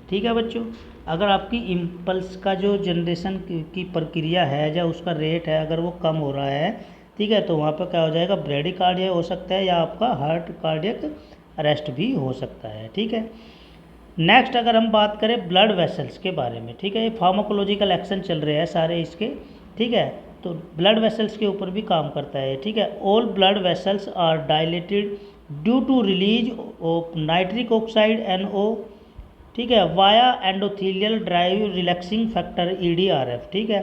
ठीक है बच्चों, अगर आपकी इम्पल्स का जो जनरेशन की प्रक्रिया है या उसका रेट है अगर वो कम हो रहा है, ठीक है, तो वहाँ पर क्या हो जाएगा, ब्रेडिकार्डिया हो सकता है या आपका हार्ट कार्डियक अरेस्ट भी हो सकता है। ठीक है, नेक्स्ट अगर हम बात करें ब्लड वेसल्स के बारे में, ठीक है, ये फार्माकोलॉजिकल एक्शन चल रहे हैं सारे इसके। ठीक है, तो ब्लड वेसल्स के ऊपर भी काम करता है। ठीक है, all blood vessels are dilated due to release of nitric oxide NO, ठीक है, via endothelial derived relaxing factor EDRF। ठीक है,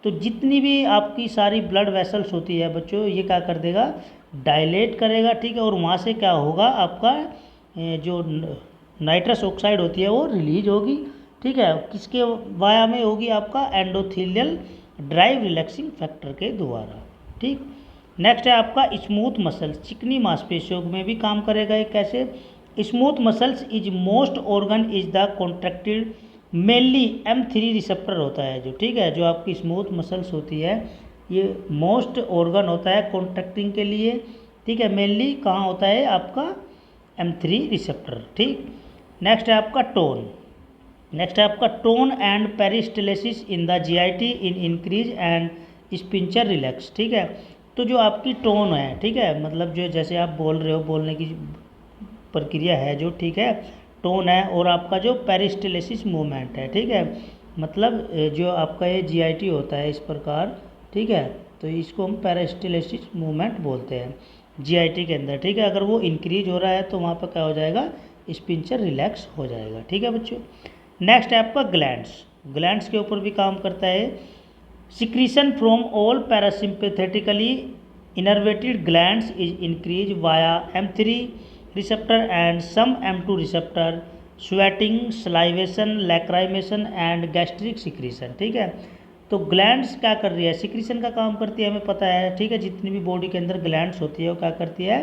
तो जितनी भी आपकी सारी ब्लड वेसल्स होती है बच्चों, ये क्या कर देगा, डायलेट करेगा। ठीक है, और वहाँ से क्या होगा, आपका जो नाइट्रस ऑक्साइड होती है वो रिलीज होगी। ठीक है, किसके वाया में होगी, आपका एंडोथीलियल ड्राइव रिलैक्सिंग फैक्टर के द्वारा। ठीक, नेक्स्ट है आपका स्मूथ मसल्स, चिकनी मांसपेशियों में भी काम करेगा। ये कैसे, smooth muscles is most organ is the contracted mainly M3 receptor होता है जो, ठीक है, जो आपकी स्मूथ मसल्स होती है ये मोस्ट ऑर्गन होता है कॉन्ट्रैक्टिंग के लिए। ठीक है, मेनली कहाँ होता है, आपका M3 रिसेप्टर। ठीक, नेक्स्ट है आपका टोन, नेक्स्ट है आपका tone and peristalsis in the GIT in increase and sphincter relax. ठीक है, तो जो आपकी टोन है, ठीक है, मतलब जो जैसे आप बोल रहे हो, बोलने की प्रक्रिया है जो, ठीक है, टोन है, और आपका जो पेरिस्टलेसिस मूवमेंट है, ठीक है, मतलब जो आपका ये GIT होता है इस प्रकार। ठीक है, तो इसको हम पेरिस्टलेसिस मूवमेंट बोलते हैं GIT के अंदर। ठीक है, अगर वो इंक्रीज हो रहा है तो वहाँ पर क्या हो जाएगा, स्पिंचर रिलैक्स हो जाएगा। ठीक है बच्चों, नेक्स्ट है आपका ग्लैंड्स, ग्लैंड्स के ऊपर भी काम करता है। Secretion from all parasympathetically innervated glands is increase via M3 receptor and some M2 receptor, sweating, salivation, lacrimation and gastric secretion. ठीक है, तो ग्लैंड्स क्या कर रही है, सिक्रीशन का काम करती है, हमें पता है। ठीक है, जितनी भी बॉडी के अंदर ग्लैंड्स होती है वो क्या करती है,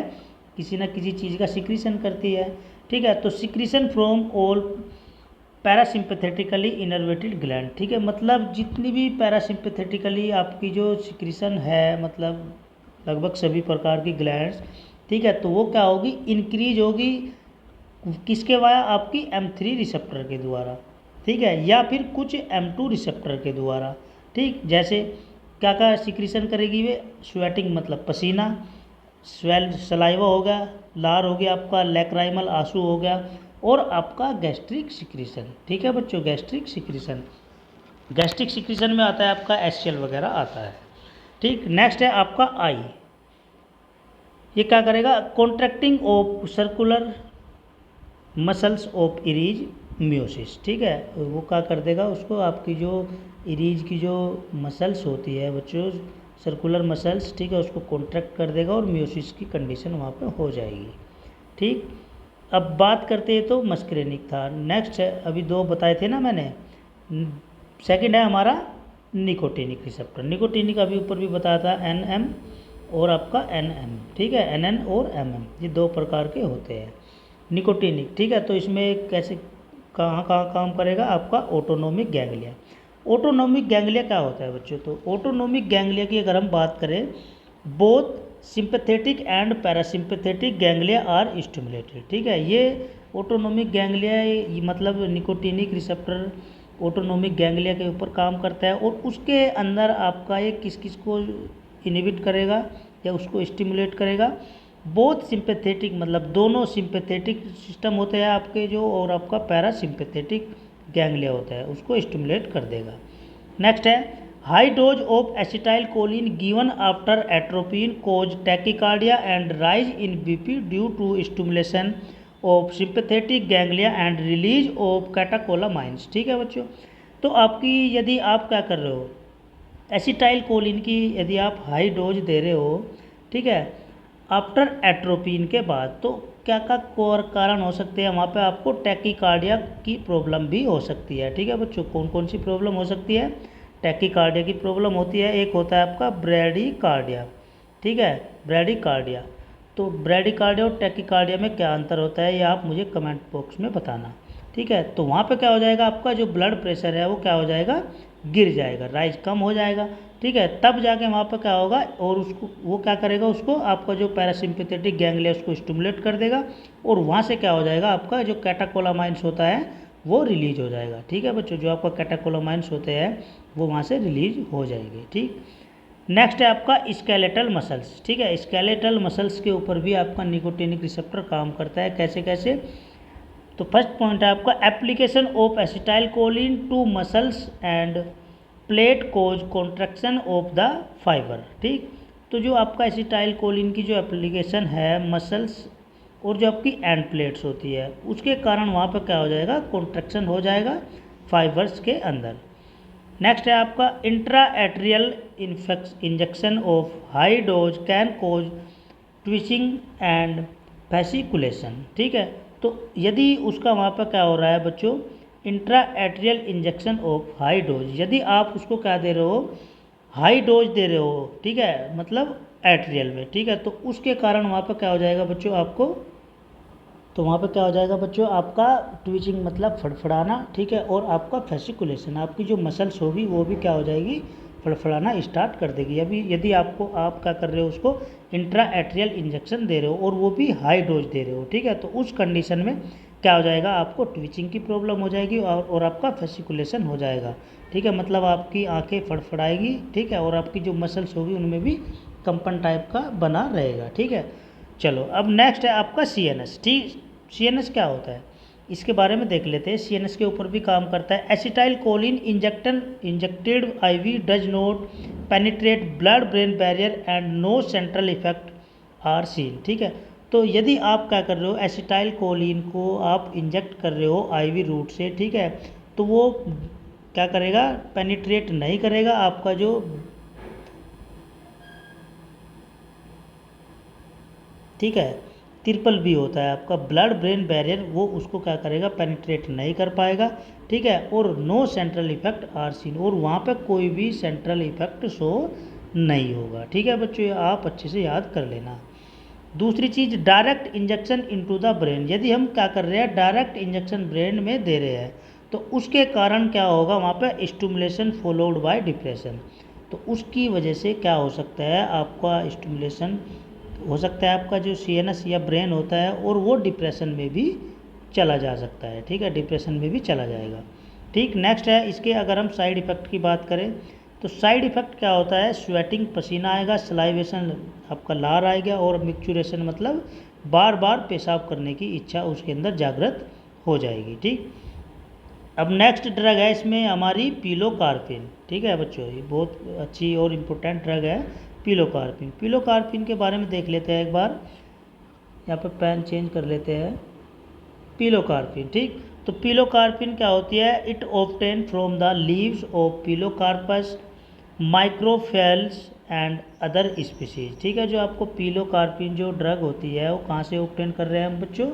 किसी न किसी चीज़ का सिक्रीशन करती है। ठीक है, तो secretion from all parasympathetically innervated gland. ठीक है, मतलब जितनी भी पैरासिम्पैथेटिकली आपकी जो सिक्रीशन है, मतलब लगभग सभी प्रकार की ग्लैंड्स, ठीक है, तो वो क्या होगी, इंक्रीज होगी, किसके वाया, आपकी M3 रिसेप्टर के द्वारा। ठीक है, या फिर कुछ M2 रिसेप्टर के द्वारा। ठीक, जैसे क्या क्या सिक्रीशन करेगी वे, स्वेटिंग मतलब पसीना, सलाइवा हो गया, लार हो गया, आपका लैक्राइमल आंसू हो गया, और आपका गैस्ट्रिक सिक्रीशन। ठीक है बच्चों, गैस्ट्रिक सिक्रीशन, गैस्ट्रिक सिक्रीशन में आता है आपका HCl वगैरह आता है। ठीक, नेक्स्ट है आपका आई, ये क्या करेगा, contracting of circular muscles of iris miosis. ठीक है, वो क्या कर देगा उसको, आपकी जो इरीज की जो मसल्स होती है बच्चों, सर्कुलर मसल्स, ठीक है, उसको कॉन्ट्रैक्ट कर देगा और म्योसिस की कंडीशन वहाँ पे हो जाएगी। ठीक, अब बात करते हैं तो मस्करेनिक था, नेक्स्ट है, अभी दो बताए थे ना मैंने। सेकंड है हमारा निकोटिनिक रिसेप्टर, निकोटिनिक अभी ऊपर भी बताया था, NM और आपका NM। ठीक है, NN और MM, ये दो प्रकार के होते हैं निकोटिनिक। ठीक है, तो इसमें कैसे कहाँ कहाँ काम करेगा, आपका ऑटोनोमिक गैंग्लिया। ऑटोनोमिक गैंग्लिया क्या होता है बच्चों, तो ऑटोनोमिक गैंग्लिया की अगर हम बात करें, both sympathetic and parasympathetic ganglia are stimulated. ठीक है, ये ऑटोनोमिक गैंग्लिया मतलब निकोटिनिक रिसेप्टर ऑटोनोमिक गैंग्लिया के ऊपर काम करता है, और उसके अंदर आपका ये किस किस को इनहिबिट करेगा या उसको स्टिमुलेट करेगा, बोथ सिंपैथेटिक मतलब दोनों सिंपैथेटिक सिस्टम होते हैं आपके जो, और आपका पैरासिम्पैथेटिक गैंग्लिया होता है उसको स्टिमुलेट कर देगा। नेक्स्ट है high dose of acetyl choline given after atropine cause tachycardia and rise in BP due to stimulation of sympathetic ganglia and release of catecholamines. ठीक है बच्चों, तो आपकी यदि आप क्या कर रहे हो, एसिटाइल कोलिन की यदि आप हाई डोज दे रहे हो, ठीक है, आफ्टर एट्रोपिन के बाद। तो क्या क्या कारण हो सकते हैं वहाँ पे आपको टैकीकार्डिया की प्रॉब्लम भी हो सकती है। ठीक है बच्चों, कौन कौन सी प्रॉब्लम हो सकती है? टैकीकार्डिया की प्रॉब्लम होती है, एक होता है आपका ब्रैडीकार्डिया। ठीक है, ब्रैडीकार्डिया। तो ब्रैडीकार्डिया और टैकीकार्डिया में क्या अंतर होता है ये आप मुझे कमेंट बॉक्स में बताना। ठीक है, तो वहाँ पे क्या हो जाएगा, आपका जो ब्लड प्रेशर है वो क्या हो जाएगा, गिर जाएगा, राइज कम हो जाएगा। ठीक है, तब जाके वहाँ पर क्या होगा, और उसको वो क्या करेगा, उसको आपका जो पैरासिम्पैथेटिक गैंग्लिया उसको स्टिमुलेट कर देगा, और वहाँ से क्या हो जाएगा, आपका जो कैटाकोलामाइन्स होता है वो रिलीज हो जाएगा। ठीक है बच्चों, जो आपका कैटाकोलामाइन्स होते हैं वो वहाँ से रिलीज हो जाएंगे। ठीक, नेक्स्ट है आपका स्केलेटल मसल्स। ठीक है, स्केलेटल मसल्स के ऊपर भी आपका निकोटिनिक रिसेप्टर काम करता है। कैसे कैसे? तो फर्स्ट पॉइंट है आपका application of acetyl choline to muscles end plate cause contraction of the fibre. ठीक, तो जो आपका एसिटाइल कोलिन की जो एप्लीकेशन है मसल्स और जो आपकी एंड प्लेट्स होती है उसके कारण वहाँ पर क्या हो जाएगा, कॉन्ट्रैक्शन हो जाएगा फाइबर्स के अंदर। नेक्स्ट है आपका intra atrial injection of high dose can cause twitching and fasciculation. ठीक है, तो यदि उसका वहाँ पर क्या हो रहा है बच्चों, intra atrial injection of high dose, यदि आप उसको क्या दे रहे हो, हाई डोज दे रहे हो, ठीक है, मतलब एट्रियल में। ठीक है, तो उसके कारण वहाँ पर क्या हो जाएगा बच्चों आपको, तो वहाँ पे क्या हो जाएगा बच्चों, आपका ट्विचिंग मतलब फड़फड़ाना। ठीक है, और आपका फैसिकुलेशन, आपकी जो मसल्स होगी वो भी क्या हो जाएगी, फड़फड़ाना स्टार्ट कर देगी। अभी यदि आपको आप क्या कर रहे हो, उसको इंट्रा एट्रियल इंजेक्शन दे रहे हो और वो भी हाई डोज दे रहे हो। ठीक है, तो उस कंडीशन में क्या हो जाएगा, आपको ट्विचिंग की प्रॉब्लम हो जाएगी और आपका फैसिकुलेशन हो जाएगा। ठीक है, मतलब आपकी आँखें फड़फड़ाएगी। ठीक है, और आपकी जो मसल्स होगी उनमें भी कंपन टाइप का बना रहेगा। ठीक है, चलो अब नेक्स्ट है आपका CNS। ठीक, CNS क्या होता है इसके बारे में देख लेते हैं। CNS के ऊपर भी काम करता है। Acetyl choline injected IV does not penetrate blood brain barrier and no central effect are seen. ठीक है, तो यदि आप क्या कर रहे हो, एसिटाइल कोलिन को आप इंजेक्ट कर रहे हो IV रूट से, ठीक है, तो वो क्या करेगा, पेनिट्रेट नहीं करेगा आपका जो, ठीक है, ट्रिपल बी होता है आपका ब्लड ब्रेन बैरियर, वो उसको क्या करेगा, पेनिट्रेट नहीं कर पाएगा। ठीक है, और no central effect are seen, और वहाँ पे कोई भी सेंट्रल इफेक्ट शो नहीं होगा। ठीक है बच्चों, ये आप अच्छे से याद कर लेना। दूसरी चीज़ direct injection into the brain, यदि हम क्या कर रहे हैं, डायरेक्ट इंजेक्शन ब्रेन में दे रहे हैं तो उसके कारण क्या होगा, वहाँ पे स्टिमुलेशन फॉलोड बाय डिप्रेशन। तो उसकी वजह से क्या हो सकता है, आपका स्टिमुलेशन हो सकता है, आपका जो CNS या ब्रेन होता है और वो डिप्रेशन में भी चला जा सकता है। ठीक है, डिप्रेशन में भी चला जाएगा। ठीक, नेक्स्ट है इसके, अगर हम साइड इफ़ेक्ट की बात करें तो साइड इफ़ेक्ट क्या होता है, स्वेटिंग पसीना आएगा, सलाइवेशन आपका लार आएगा, और मिक्चुरेशन मतलब बार बार पेशाब करने की इच्छा उसके अंदर जागृत हो जाएगी। ठीक, अब नेक्स्ट ड्रग है इसमें हमारी पिलोकार्पिन। ठीक है बच्चों, ये बहुत अच्छी और इम्पोर्टेंट ड्रग है पिलोकार्पिन। पिलोकार्पिन के बारे में देख लेते हैं एक बार, यहाँ पर पेन चेंज कर लेते हैं। पिलोकार्पिन, ठीक, तो पिलोकार्पिन क्या होती है, it obtain from the leaves of pilocarpus microphyllus and other species. ठीक है, जो आपको पिलोकार्पिन जो ड्रग होती है वो कहाँ से ऑब्टेन कर रहे हैं हम बच्चों,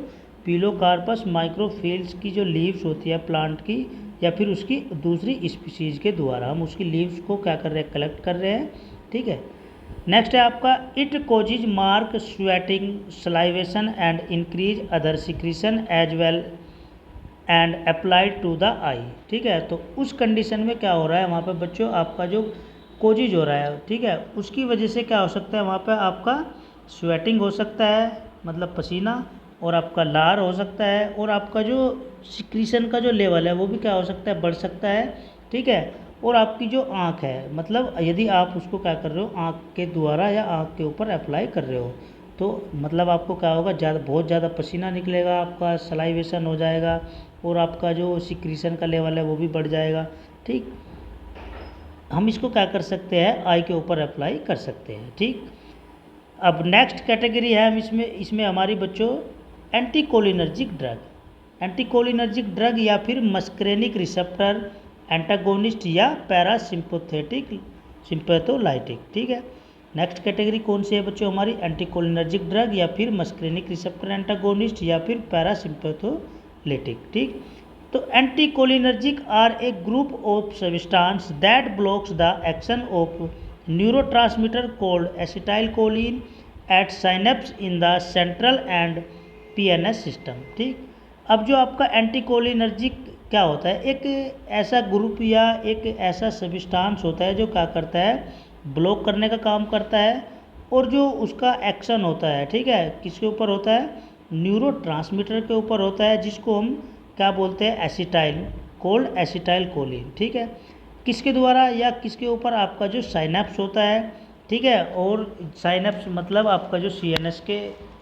पिलोकार्पस माइक्रोफेल्स की जो लीव्स होती है प्लांट की, या फिर उसकी दूसरी स्पीसीज के द्वारा हम उसकी लीव्स को क्या कर रहे हैं, कलेक्ट कर रहे हैं। ठीक है, नेक्स्ट है आपका it causes mark sweating salivation and increase other secretion as well and applied to the eye. ठीक है, तो उस कंडीशन में क्या हो रहा है वहाँ पे बच्चों, आपका जो कोजिज हो रहा है, ठीक है, उसकी वजह से क्या हो सकता है, वहाँ पे आपका स्वेटिंग हो सकता है मतलब पसीना, और आपका लार हो सकता है, और आपका जो सिक्रीशन का जो लेवल है वो भी क्या हो सकता है, बढ़ सकता है। ठीक है, और आपकी जो आँख है, मतलब यदि आप उसको क्या कर रहे हो, आँख के द्वारा या आँख के ऊपर अप्लाई कर रहे हो, तो मतलब आपको क्या होगा, बहुत ज़्यादा पसीना निकलेगा, आपका सलाइवेशन हो जाएगा, और आपका जो सिक्रीशन का लेवल है वो भी बढ़ जाएगा। ठीक, हम इसको क्या कर सकते हैं, आई के ऊपर अप्लाई कर सकते हैं। ठीक, अब नेक्स्ट कैटेगरी है हम इसमें हमारी बच्चों एंटीकोलिनर्जिक ड्रग। एंटीकोलिनर्जिक ड्रग या फिर मस्क्रेनिक रिसेप्टर एंटागोनिस्ट या पैरासिम्पैथेटिक सिम्पैथोलाइटिक। ठीक है, नेक्स्ट कैटेगरी कौन सी है बच्चों हमारी, एंटीकोलिनर्जिक ड्रग या फिर मस्क्रेनिक रिसेप्टर एंटागोनिस्ट या फिर पैरासिम्पैथोलिटिक। ठीक, तो anticholinergic are a group of substance that blocks the action of neurotransmitter called acetylcholine at synapse in the central and PNS system. ठीक, अब जो आपका एंटीकोलिनर्जिक क्या होता है, एक ऐसा ग्रुप या एक ऐसा सब्सटेंस होता है जो क्या करता है, ब्लॉक करने का काम करता है, और जो उसका एक्शन होता है, ठीक है, किसके ऊपर होता है, न्यूरोट्रांसमीटर के ऊपर होता है, जिसको हम क्या बोलते हैं, एसिटाइल, कोल्ड एसिटाइलकोलिन। ठीक है, किसके द्वारा या किसके ऊपर, आपका जो साइनेप्स होता है, ठीक है, और साइनेप्स मतलब आपका जो सीएनएस के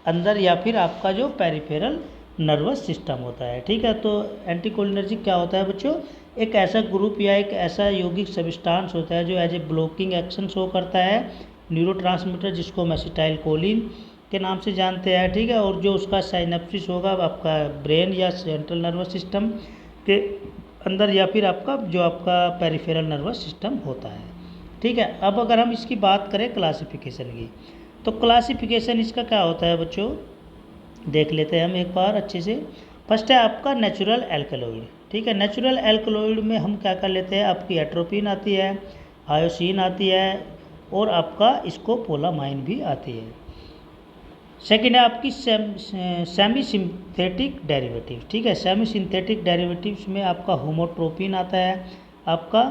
अंदर या फिर आपका जो पेरिफेरल नर्वस सिस्टम होता है। ठीक है, तो एंटीकोलिनर्जिक क्या होता है बच्चों, एक ऐसा ग्रुप या एक ऐसा यौगिक सब्सटेंस होता है जो as a blocking action show करता है न्यूरोट्रांसमीटर, जिसको हम एसिटाइलकोलिन के नाम से जानते हैं। ठीक है, और जो उसका साइनेप्सिस होगा आपका ब्रेन या सेंट्रल नर्वस सिस्टम के अंदर या फिर आपका जो आपका पेरिफेरल नर्वस सिस्टम होता है। ठीक है, अब अगर हम इसकी बात करें क्लासिफिकेशन की, तो क्लासिफिकेशन इसका क्या होता है बच्चों, देख लेते हैं हम एक बार अच्छे से। फर्स्ट है आपका नेचुरल एल्कलॉइड। ठीक है, नेचुरल एल्कलॉइड में हम क्या कर लेते हैं, आपकी एट्रोपिन आती है, हायोसिन आती है, और आपका स्कोपोलामाइन भी आती है। सेकेंड है आपकी सेमी सिंथेटिक डेरिवेटिव। ठीक है, सेमी सिंथेटिक डेरिवेटिव्स में आपका होमोट्रोपिन आता है, आपका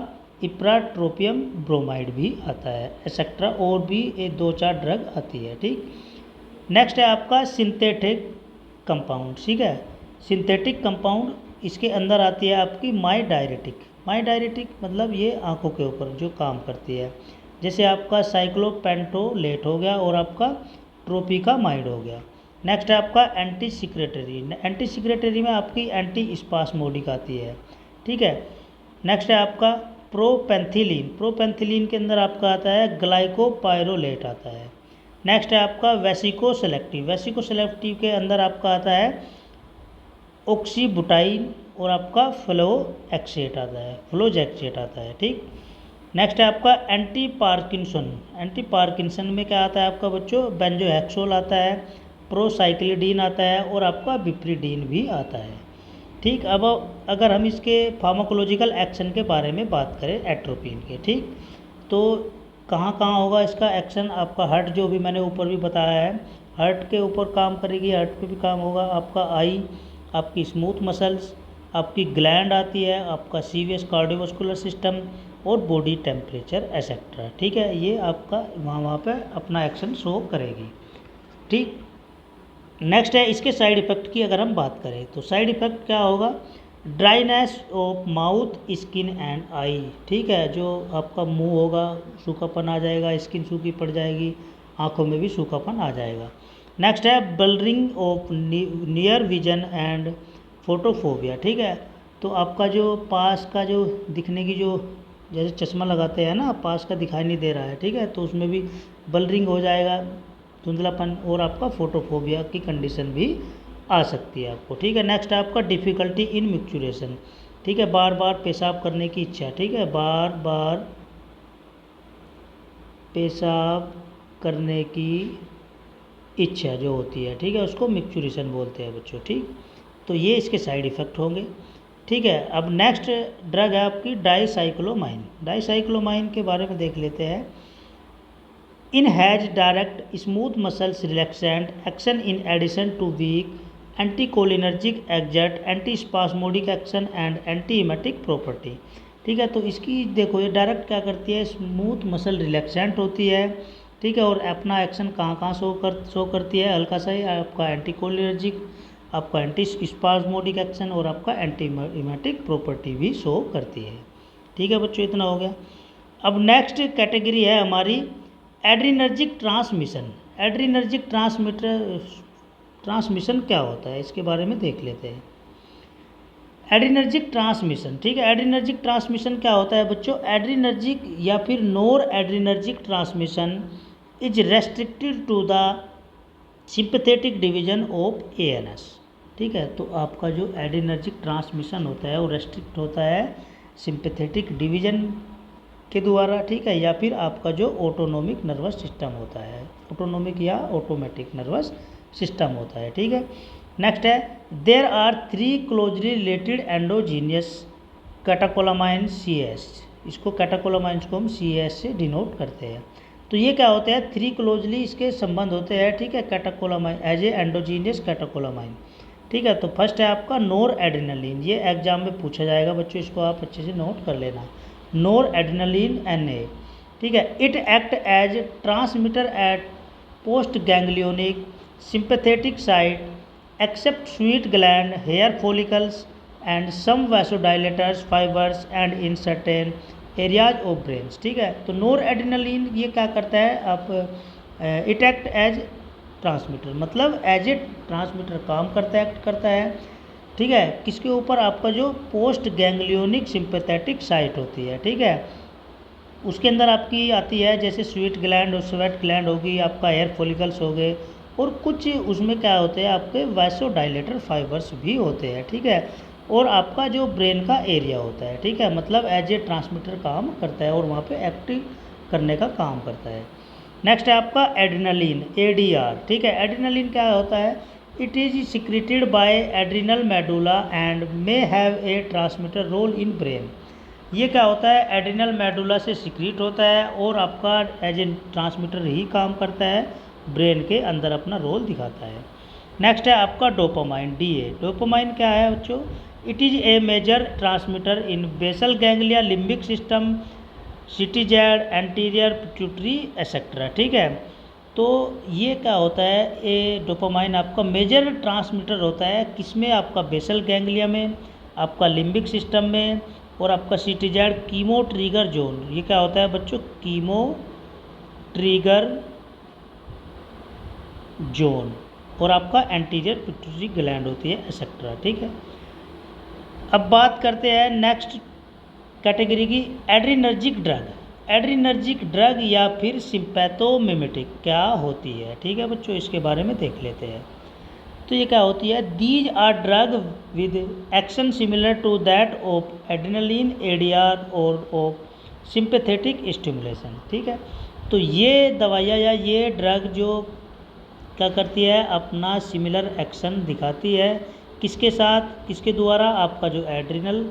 इप्राट्रोपियम ब्रोमाइड भी आता है, एक्सेट्रा, और भी ये 2-4 ड्रग आती है। ठीक, नेक्स्ट है आपका सिंथेटिक कंपाउंड। ठीक है, सिंथेटिक कंपाउंड इसके अंदर आती है आपकी माई डायरेटिक। माई डायरेटिक मतलब ये आंखों के ऊपर जो काम करती है, जैसे आपका साइक्लोपेंटोलेट हो गया और आपका ट्रोपिकामाइड हो गया। नेक्स्ट है आपका एंटी सिक्रेटरी। एंटी सिक्रेटरी में आपकी एंटी स्पास्मोडिक आती है। ठीक है, नेक्स्ट है आपका प्रोपेंथिलीन। प्रोपेंथिलीन के अंदर आपका आता है ग्लाइकोपाइरोलेट आता है। नेक्स्ट है आपका वेसिको सेलेक्टिव। वेसिको सेलेक्टिव के अंदर आपका आता है ऑक्सीबुटाइन और आपका फ्लोएक्सेट आता है, फ्लोजेक्सेट आता है। ठीक, नेक्स्ट है आपका एंटी पार्किंसन। एंटी पार्किंसन में क्या आता है आपका बच्चों, बेंजोहेक्सोल आता है, प्रोसाइक्लिडीन आता है, और आपका बिप्रिडीन भी आता है। ठीक, अब अगर हम इसके फार्माकोलॉजिकल एक्शन के बारे में बात करें एट्रोपिन के, ठीक, तो कहाँ कहाँ होगा इसका एक्शन, आपका हार्ट, जो भी मैंने ऊपर भी बताया है, हार्ट के ऊपर काम करेगी, हार्ट पे भी काम होगा, आपका आई, आपकी स्मूथ मसल्स, आपकी ग्लैंड आती है, आपका सीवीएस कार्डियोवास्कुलर सिस्टम, और बॉडी टेम्परेचर एक्सेट्रा। ठीक है, ये आपका वहाँ पे अपना एक्शन शो करेगी। ठीक, नेक्स्ट है इसके साइड इफ़ेक्ट की अगर हम बात करें, तो साइड इफ़ेक्ट क्या होगा, dryness of mouth, skin and I. ठीक है, जो आपका मुंह होगा सूखापन आ जाएगा, स्किन सूखी पड़ जाएगी, आंखों में भी सूखापन आ जाएगा। नेक्स्ट है blurring of near vision and photophobia. ठीक है, तो आपका जो पास का जो दिखने की जो, जैसे चश्मा लगाते हैं ना, पास का दिखाई नहीं दे रहा है, ठीक है, तो उसमें भी ब्लरिंग हो जाएगा, धुंधलापन, और आपका फोटोफोबिया की कंडीशन भी आ सकती है आपको। ठीक है, नेक्स्ट है आपका डिफ़िकल्टी इन मिक्चुरेशन। ठीक है, बार बार पेशाब करने की इच्छा। ठीक है, बार बार पेशाब करने की इच्छा जो होती है, ठीक है, उसको मिक्चुरेशन बोलते हैं बच्चों। ठीक, तो ये इसके साइड इफ़ेक्ट होंगे। ठीक है, अब नेक्स्ट ड्रग है आपकी डाईसाइक्लोमाइन। डाईसाइक्लोमाइन के बारे में देख लेते हैं। In has direct smooth muscles relaxant action in addition to weak anticholinergic exert anti spasmodic action and anti emetic property. ठीक है, तो इसकी देखो ये डायरेक्ट क्या करती है, स्मूथ मसल रिलैक्सेंट होती है। ठीक है, और अपना एक्शन कहाँ कहाँ शो करती है, हल्का सा ही आपका एंटीकोलिनर्जिक, आपका एंटी स्पास्मोडिक एक्शन, और आपका एंटी इमेटिक प्रॉपर्टी भी शो करती है। ठीक है बच्चों, इतना हो गया। अब नेक्स्ट कैटेगरी है हमारी एड्रीनर्जिक ट्रांसमिशन। एड्रीनर्जिक ट्रांसमिशन क्या होता है, इसके बारे में देख लेते हैं। एड्रीनर्जिक ट्रांसमिशन, ठीक है, एड्रीनर्जिक ट्रांसमिशन क्या होता है बच्चों, एड्रीनर्जिक या फिर nor adrenergic transmission is restricted to the sympathetic division of ANS. ठीक है, तो आपका जो एड्रीनर्जिक ट्रांसमिशन होता है वो रेस्ट्रिक्ट होता है सिंपैथेटिक डिवीजन के द्वारा, ठीक है, या फिर आपका जो ऑटोनोमिक नर्वस सिस्टम होता है, ऑटोनोमिक या ऑटोमेटिक नर्वस सिस्टम होता है, ठीक है। नेक्स्ट है there are 3 closely related endogenous catecholamine CS, इसको कैटेकोलामाइंस को हम CS से डिनोट करते हैं। तो ये क्या होता है, 3 क्लोजली इसके संबंध होते हैं, ठीक है, catecholamine as a endogenous catecholamine, ठीक है। तो फर्स्ट है आपका नोर एड्रेनालिन, ये एग्जाम में पूछा जाएगा बच्चों, इसको आप अच्छे से नोट कर लेना, नोर एड्रेनालिन NA, ठीक है। It act as transmitter at post ganglionic sympathetic site except sweat gland, hair follicles and some vasodilators fibres and in certain areas of brains, ठीक है। तो नोर एड्रेनालिन ये क्या करता है, आप इट एक्ट एज ट्रांसमीटर, मतलब एज ए ट्रांसमीटर काम करता है, एक्ट करता है, ठीक है, किसके ऊपर, आपका जो पोस्ट गैंग्लियोनिक सिंपैथेटिक साइट होती है, ठीक है, उसके अंदर आपकी आती है, जैसे स्वीट ग्लैंड और स्वेट ग्लैंड होगी, आपका हेयर फॉलिकल्स हो गए, और कुछ उसमें क्या होते हैं, आपके वैसोडाइलेटर फाइबर्स भी होते हैं, ठीक है, और आपका जो ब्रेन का एरिया होता है, ठीक है, मतलब एज ए ट्रांसमीटर काम करता है और वहाँ पे एक्टिव करने का काम करता है। नेक्स्ट है आपका एड्रेनालिन ADR, ठीक है। एड्रेनालिन क्या होता है, it is secreted by adrenal medulla and may have a transmitter role in brain, ये क्या होता है, एड्रिनल मेडुला से सिक्रीट होता है और आपका एज ए ट्रांसमीटर ही काम करता है, ब्रेन के अंदर अपना रोल दिखाता है। नेक्स्ट है आपका डोपामाइन DA, डोपामाइन क्या है बच्चों, it is a major transmitter in basal ganglia, limbic system, CTZ, anterior pituitary etcetera, ठीक है। तो ये क्या होता है, ये डोपामाइन आपका मेजर ट्रांसमीटर होता है, किसमें, आपका बेसल गैंग्लिया में, आपका लिम्बिक सिस्टम में, और आपका सिटीजैड कीमो ट्रिगर जोन, ये क्या होता है बच्चों, कीमो ट्रिगर जोन, और आपका एंटीरियर पिट्यूटरी ग्लैंड होती है एक्सेट्रा, ठीक है। अब बात करते हैं नेक्स्ट कैटेगरी की, एड्रीनर्जिक ड्रग, एड्रीनर्जिक ड्रग या फिर सिंपैथोमिमेटिक क्या होती है, ठीक है बच्चों, इसके बारे में देख लेते हैं। तो ये क्या होती है, these are drug with action similar to that of adrenaline ADR और ऑफ सिंपैथेटिक स्टिमुलेशन, ठीक है। तो ये दवाइयाँ या ये ड्रग जो क्या करती है, अपना सिमिलर एक्शन दिखाती है, किसके साथ, किसके द्वारा, आपका जो एड्रिनल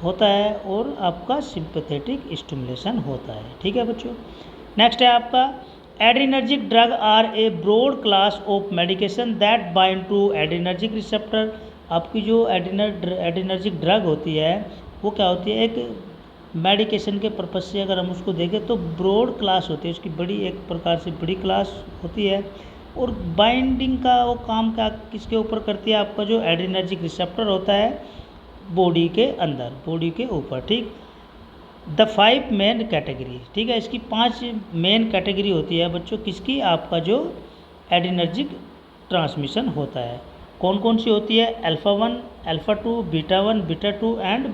होता है और आपका सिंपैथेटिक स्टिमुलेशन होता है, ठीक है बच्चों। नेक्स्ट है आपका adrenergic drug are a broad class of medication that bind to adrenergic receptor, आपकी जो एड्रीनर्जिक ड्रग होती है वो क्या होती है, एक मेडिकेशन के पर्पज से अगर हम उसको देखें तो ब्रॉड क्लास होती है, उसकी बड़ी एक प्रकार से बड़ी क्लास होती है, और बाइंडिंग का वो काम क्या किसके ऊपर करती है, आपका जो एड्रीनर्जिक रिसेप्टर होता है बॉडी के अंदर, बॉडी के ऊपर, ठीक। द 5 मेन कैटेगरी, ठीक है, इसकी 5 मेन कैटेगरी होती है बच्चों, किसकी, आपका जो एड्रीनर्जिक ट्रांसमिशन होता है, कौन कौन सी होती है, alpha 1, alpha 2, beta 1, beta 2 and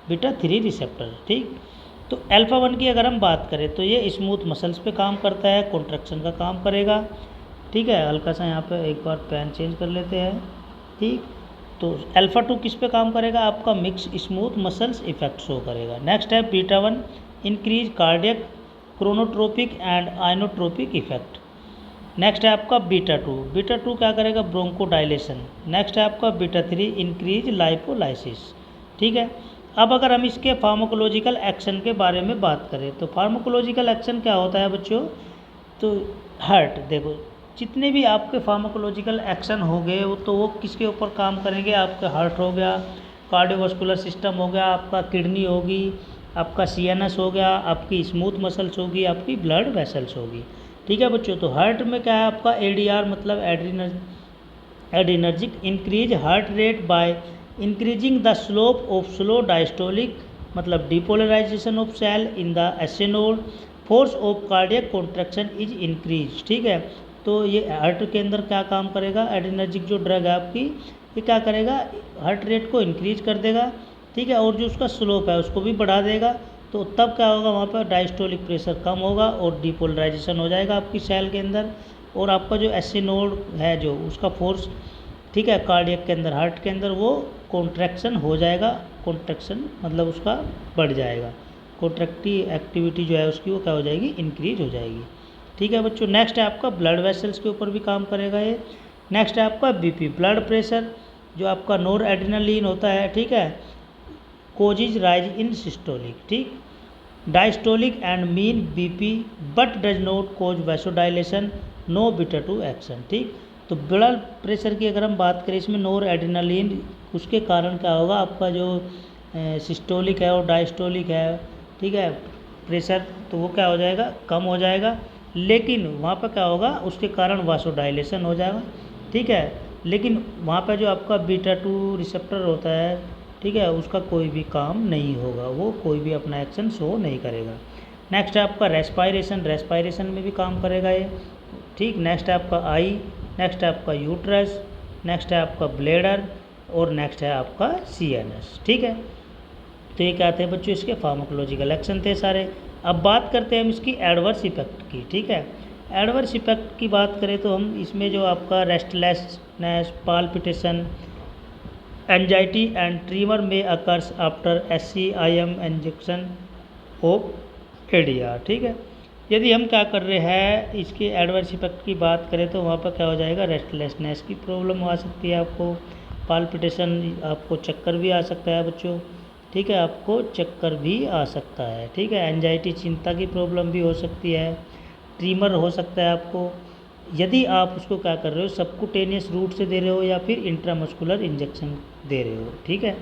beta 3 receptor, ठीक। तो अल्फ़ा 1 की अगर हम बात करें तो ये स्मूथ मसल्स पे काम करता है, कॉन्ट्रैक्शन का काम करेगा, ठीक है। हल्का सा यहाँ पे एक बार पेन चेंज कर लेते हैं, ठीक। तो अल्फ़ा 2 किस पे काम करेगा, आपका mix smooth muscles effect show करेगा। नेक्स्ट है beta 1 increase cardiac chronotropic and inotropic effect. Next है आपका बीटा 2 क्या करेगा, ब्रोंको डायलेशन। नेक्स्ट है आपका बीटा 3 इंक्रीज लाइपोलाइसिस, ठीक है। अब अगर हम इसके फार्माकोलॉजिकल एक्शन के बारे में बात करें तो फार्माकोलॉजिकल एक्शन क्या होता है बच्चों, तो हार्ट, देखो जितने भी आपके फार्माकोलॉजिकल एक्शन हो गए वो तो वो किसके ऊपर काम करेंगे, आपका हार्ट हो गया, कार्डियोवास्कुलर सिस्टम हो गया, आपका किडनी होगी, आपका CNS हो गया, आपकी स्मूथ मसल्स होगी, आपकी ब्लड वेसल्स होगी, ठीक है बच्चों। तो हार्ट में क्या है आपका ADR मतलब adrenergic increase heart rate by increasing the slope of slow diastolic मतलब depolarisation of cell in the SA node, force of cardiac contraction is increase, ठीक है। तो ये हार्ट के अंदर क्या काम करेगा, एड्रीनर्जिक जो ड्रग है आपकी ये क्या करेगा, हार्ट रेट को इंक्रीज कर देगा, ठीक है, और जो उसका स्लोप है उसको भी बढ़ा देगा। तो तब क्या होगा, वहाँ पर डायस्टोलिक प्रेशर कम होगा और डिपोलराइजेशन हो जाएगा आपकी सेल के अंदर, और आपका जो SA नोड है जो उसका फोर्स, ठीक है, कार्डियक के अंदर, हार्ट के अंदर वो कॉन्ट्रैक्शन हो जाएगा, कॉन्ट्रैक्शन मतलब उसका बढ़ जाएगा, कॉन्ट्रैक्टिव एक्टिविटी जो है उसकी वो क्या हो जाएगी, इंक्रीज हो जाएगी। ठीक है बच्चों। नेक्स्ट है आपका ब्लड वेसल्स के ऊपर भी काम करेगा ये। नेक्स्ट है आपका बीपी, ब्लड प्रेशर, जो आपका नोर एड्रेनालिन होता है, ठीक है, कोजिज राइज इन सिस्टोलिक, ठीक, diastolic and mean BP but does not cause vasodilation, no beta two action, ठीक। तो ब्लड प्रेशर की अगर हम बात करें, इसमें नोर एड्रेनालिन, उसके कारण क्या होगा, आपका जो सिस्टोलिक है और डायस्टोलिक है, ठीक है, प्रेशर, तो वो क्या हो जाएगा, कम हो जाएगा, लेकिन वहाँ पर क्या होगा, उसके कारण वासोडाइलेशन हो जाएगा, ठीक है। लेकिन वहाँ पर जो आपका बीटा 2 रिसेप्टर होता है, ठीक है, उसका कोई भी काम नहीं होगा, वो कोई भी अपना एक्शन शो नहीं करेगा। नेक्स्ट है आपका रेस्पायरेशन, रेस्पायरेशन में भी काम करेगा ये, ठीक। नेक्स्ट है आपका आई, नेक्स्ट है आपका यूट्रस, नेक्स्ट है आपका ब्लेडर, और नेक्स्ट है आपका CNS, ठीक है। तो ये क्या थे बच्चों, इसके फार्माकोलॉजिकल एक्शन थे सारे। अब बात करते हैं हम इसकी एडवर्स इफेक्ट की, ठीक है। एडवर्स इफेक्ट की बात करें तो हम इसमें जो आपका restlessness, palpitation, anxiety and tremor में occurs after SCIM injection of ADR, ठीक है। यदि हम क्या कर रहे हैं, इसके एडवर्स इफेक्ट की बात करें तो वहाँ पर क्या हो जाएगा, रेस्टलेसनेस की प्रॉब्लम आ सकती है आपको, पाल्पिटेशन, आपको चक्कर भी आ सकता है बच्चों, ठीक है, आपको चक्कर भी आ सकता है, ठीक है। एंजाइटी, चिंता की प्रॉब्लम भी हो सकती है, ट्रीमर हो सकता है आपको, यदि आप उसको क्या कर रहे हो, सबकुटेनियस रूट से दे रहे हो या फिर इंट्रामस्कुलर इंजेक्शन दे रहे हो, ठीक है।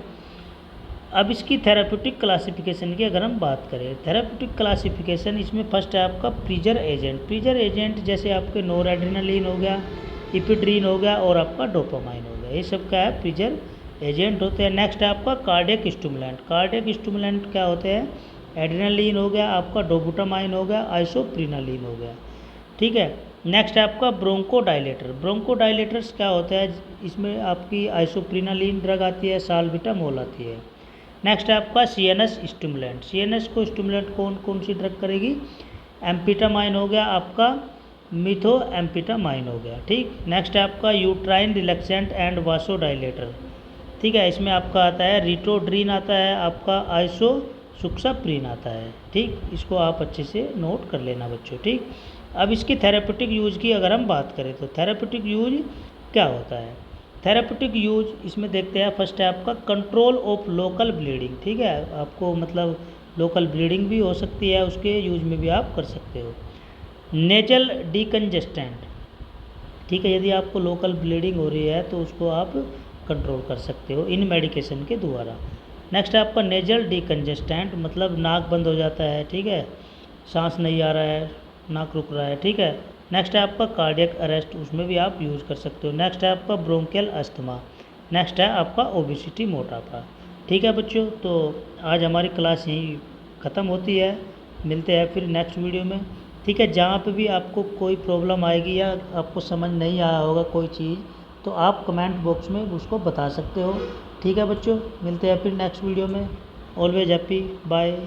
अब इसकी थेराप्यूटिक क्लासिफिकेशन की अगर हम बात करें, थेराप्यूटिक क्लासिफिकेशन, इसमें फर्स्ट है आपका प्रीजर एजेंट। प्रीजर एजेंट जैसे आपके नोरएड्रेनालिन हो गया, इपिड्रीन हो गया और आपका डोपामाइन हो गया, ये सब क्या है, प्रीजर एजेंट होते हैं। नेक्स्ट है आपका कार्डियक स्टिमुलेंट। कार्डियक स्टिमुलेंट क्या होते हैं, एड्रेनालिन हो गया, आपका डोबुटामाइन हो गया, आइसोप्रिनालिन हो गया, ठीक है। नेक्स्ट है आपका ब्रोंकोडाइलेटर। ब्रोंकोडाइलेटर्स क्या होता है, इसमें आपकी आइसोप्रिनालिन ड्रग आती है, साल्बिटामोल आती है। नेक्स्ट है आपका CNS स्टिमुलेंट। CNS को स्टिमुलेंट कौन कौन सी ड्रग करेगी, एम्फेटामाइन हो गया, आपका मिथो एम्फेटामाइन हो गया, ठीक। नेक्स्ट है आपका यूट्राइन रिलैक्सेंट एंड वासोडाइलेटर, ठीक है, इसमें आपका आता है रिटोड्रीन आता है, आपका आइसोसुक्साप्रीन आता है, ठीक। इसको आप अच्छे से नोट कर लेना बच्चों, ठीक। अब इसकी थेराप्यूटिक यूज की अगर हम बात करें तो थेराप्यूटिक यूज क्या होता है, थेराप्यूटिक यूज इसमें देखते हैं, फर्स्ट है आपका कंट्रोल ऑफ लोकल ब्लीडिंग, ठीक है, आपको मतलब लोकल ब्लीडिंग भी हो सकती है, उसके यूज में भी आप कर सकते हो। नेजल डिकंजेस्टेंट, ठीक है, यदि आपको लोकल ब्लीडिंग हो रही है तो उसको आप कंट्रोल कर सकते हो इन मेडिकेशन के द्वारा। नेक्स्ट है आपका नेजल डिकंजेस्टेंट, मतलब नाक बंद हो जाता है, ठीक है, सांस नहीं आ रहा है, नाक रुक रहा है, ठीक है। नेक्स्ट है आपका कार्डियक अरेस्ट, उसमें भी आप यूज़ कर सकते हो। नेक्स्ट है आपका ब्रोंकियल अस्थमा। नेक्स्ट है आपका ओबेसिटी, मोटापा, ठीक है बच्चों। तो आज हमारी क्लास यहीं ख़त्म होती है, मिलते हैं फिर नेक्स्ट वीडियो में, ठीक है। जहाँ पे भी आपको कोई प्रॉब्लम आएगी या आपको समझ नहीं आया होगा कोई चीज़, तो आप कमेंट बॉक्स में उसको बता सकते हो, ठीक है बच्चों। मिलते हैं फिर नेक्स्ट वीडियो में। Always happy, bye.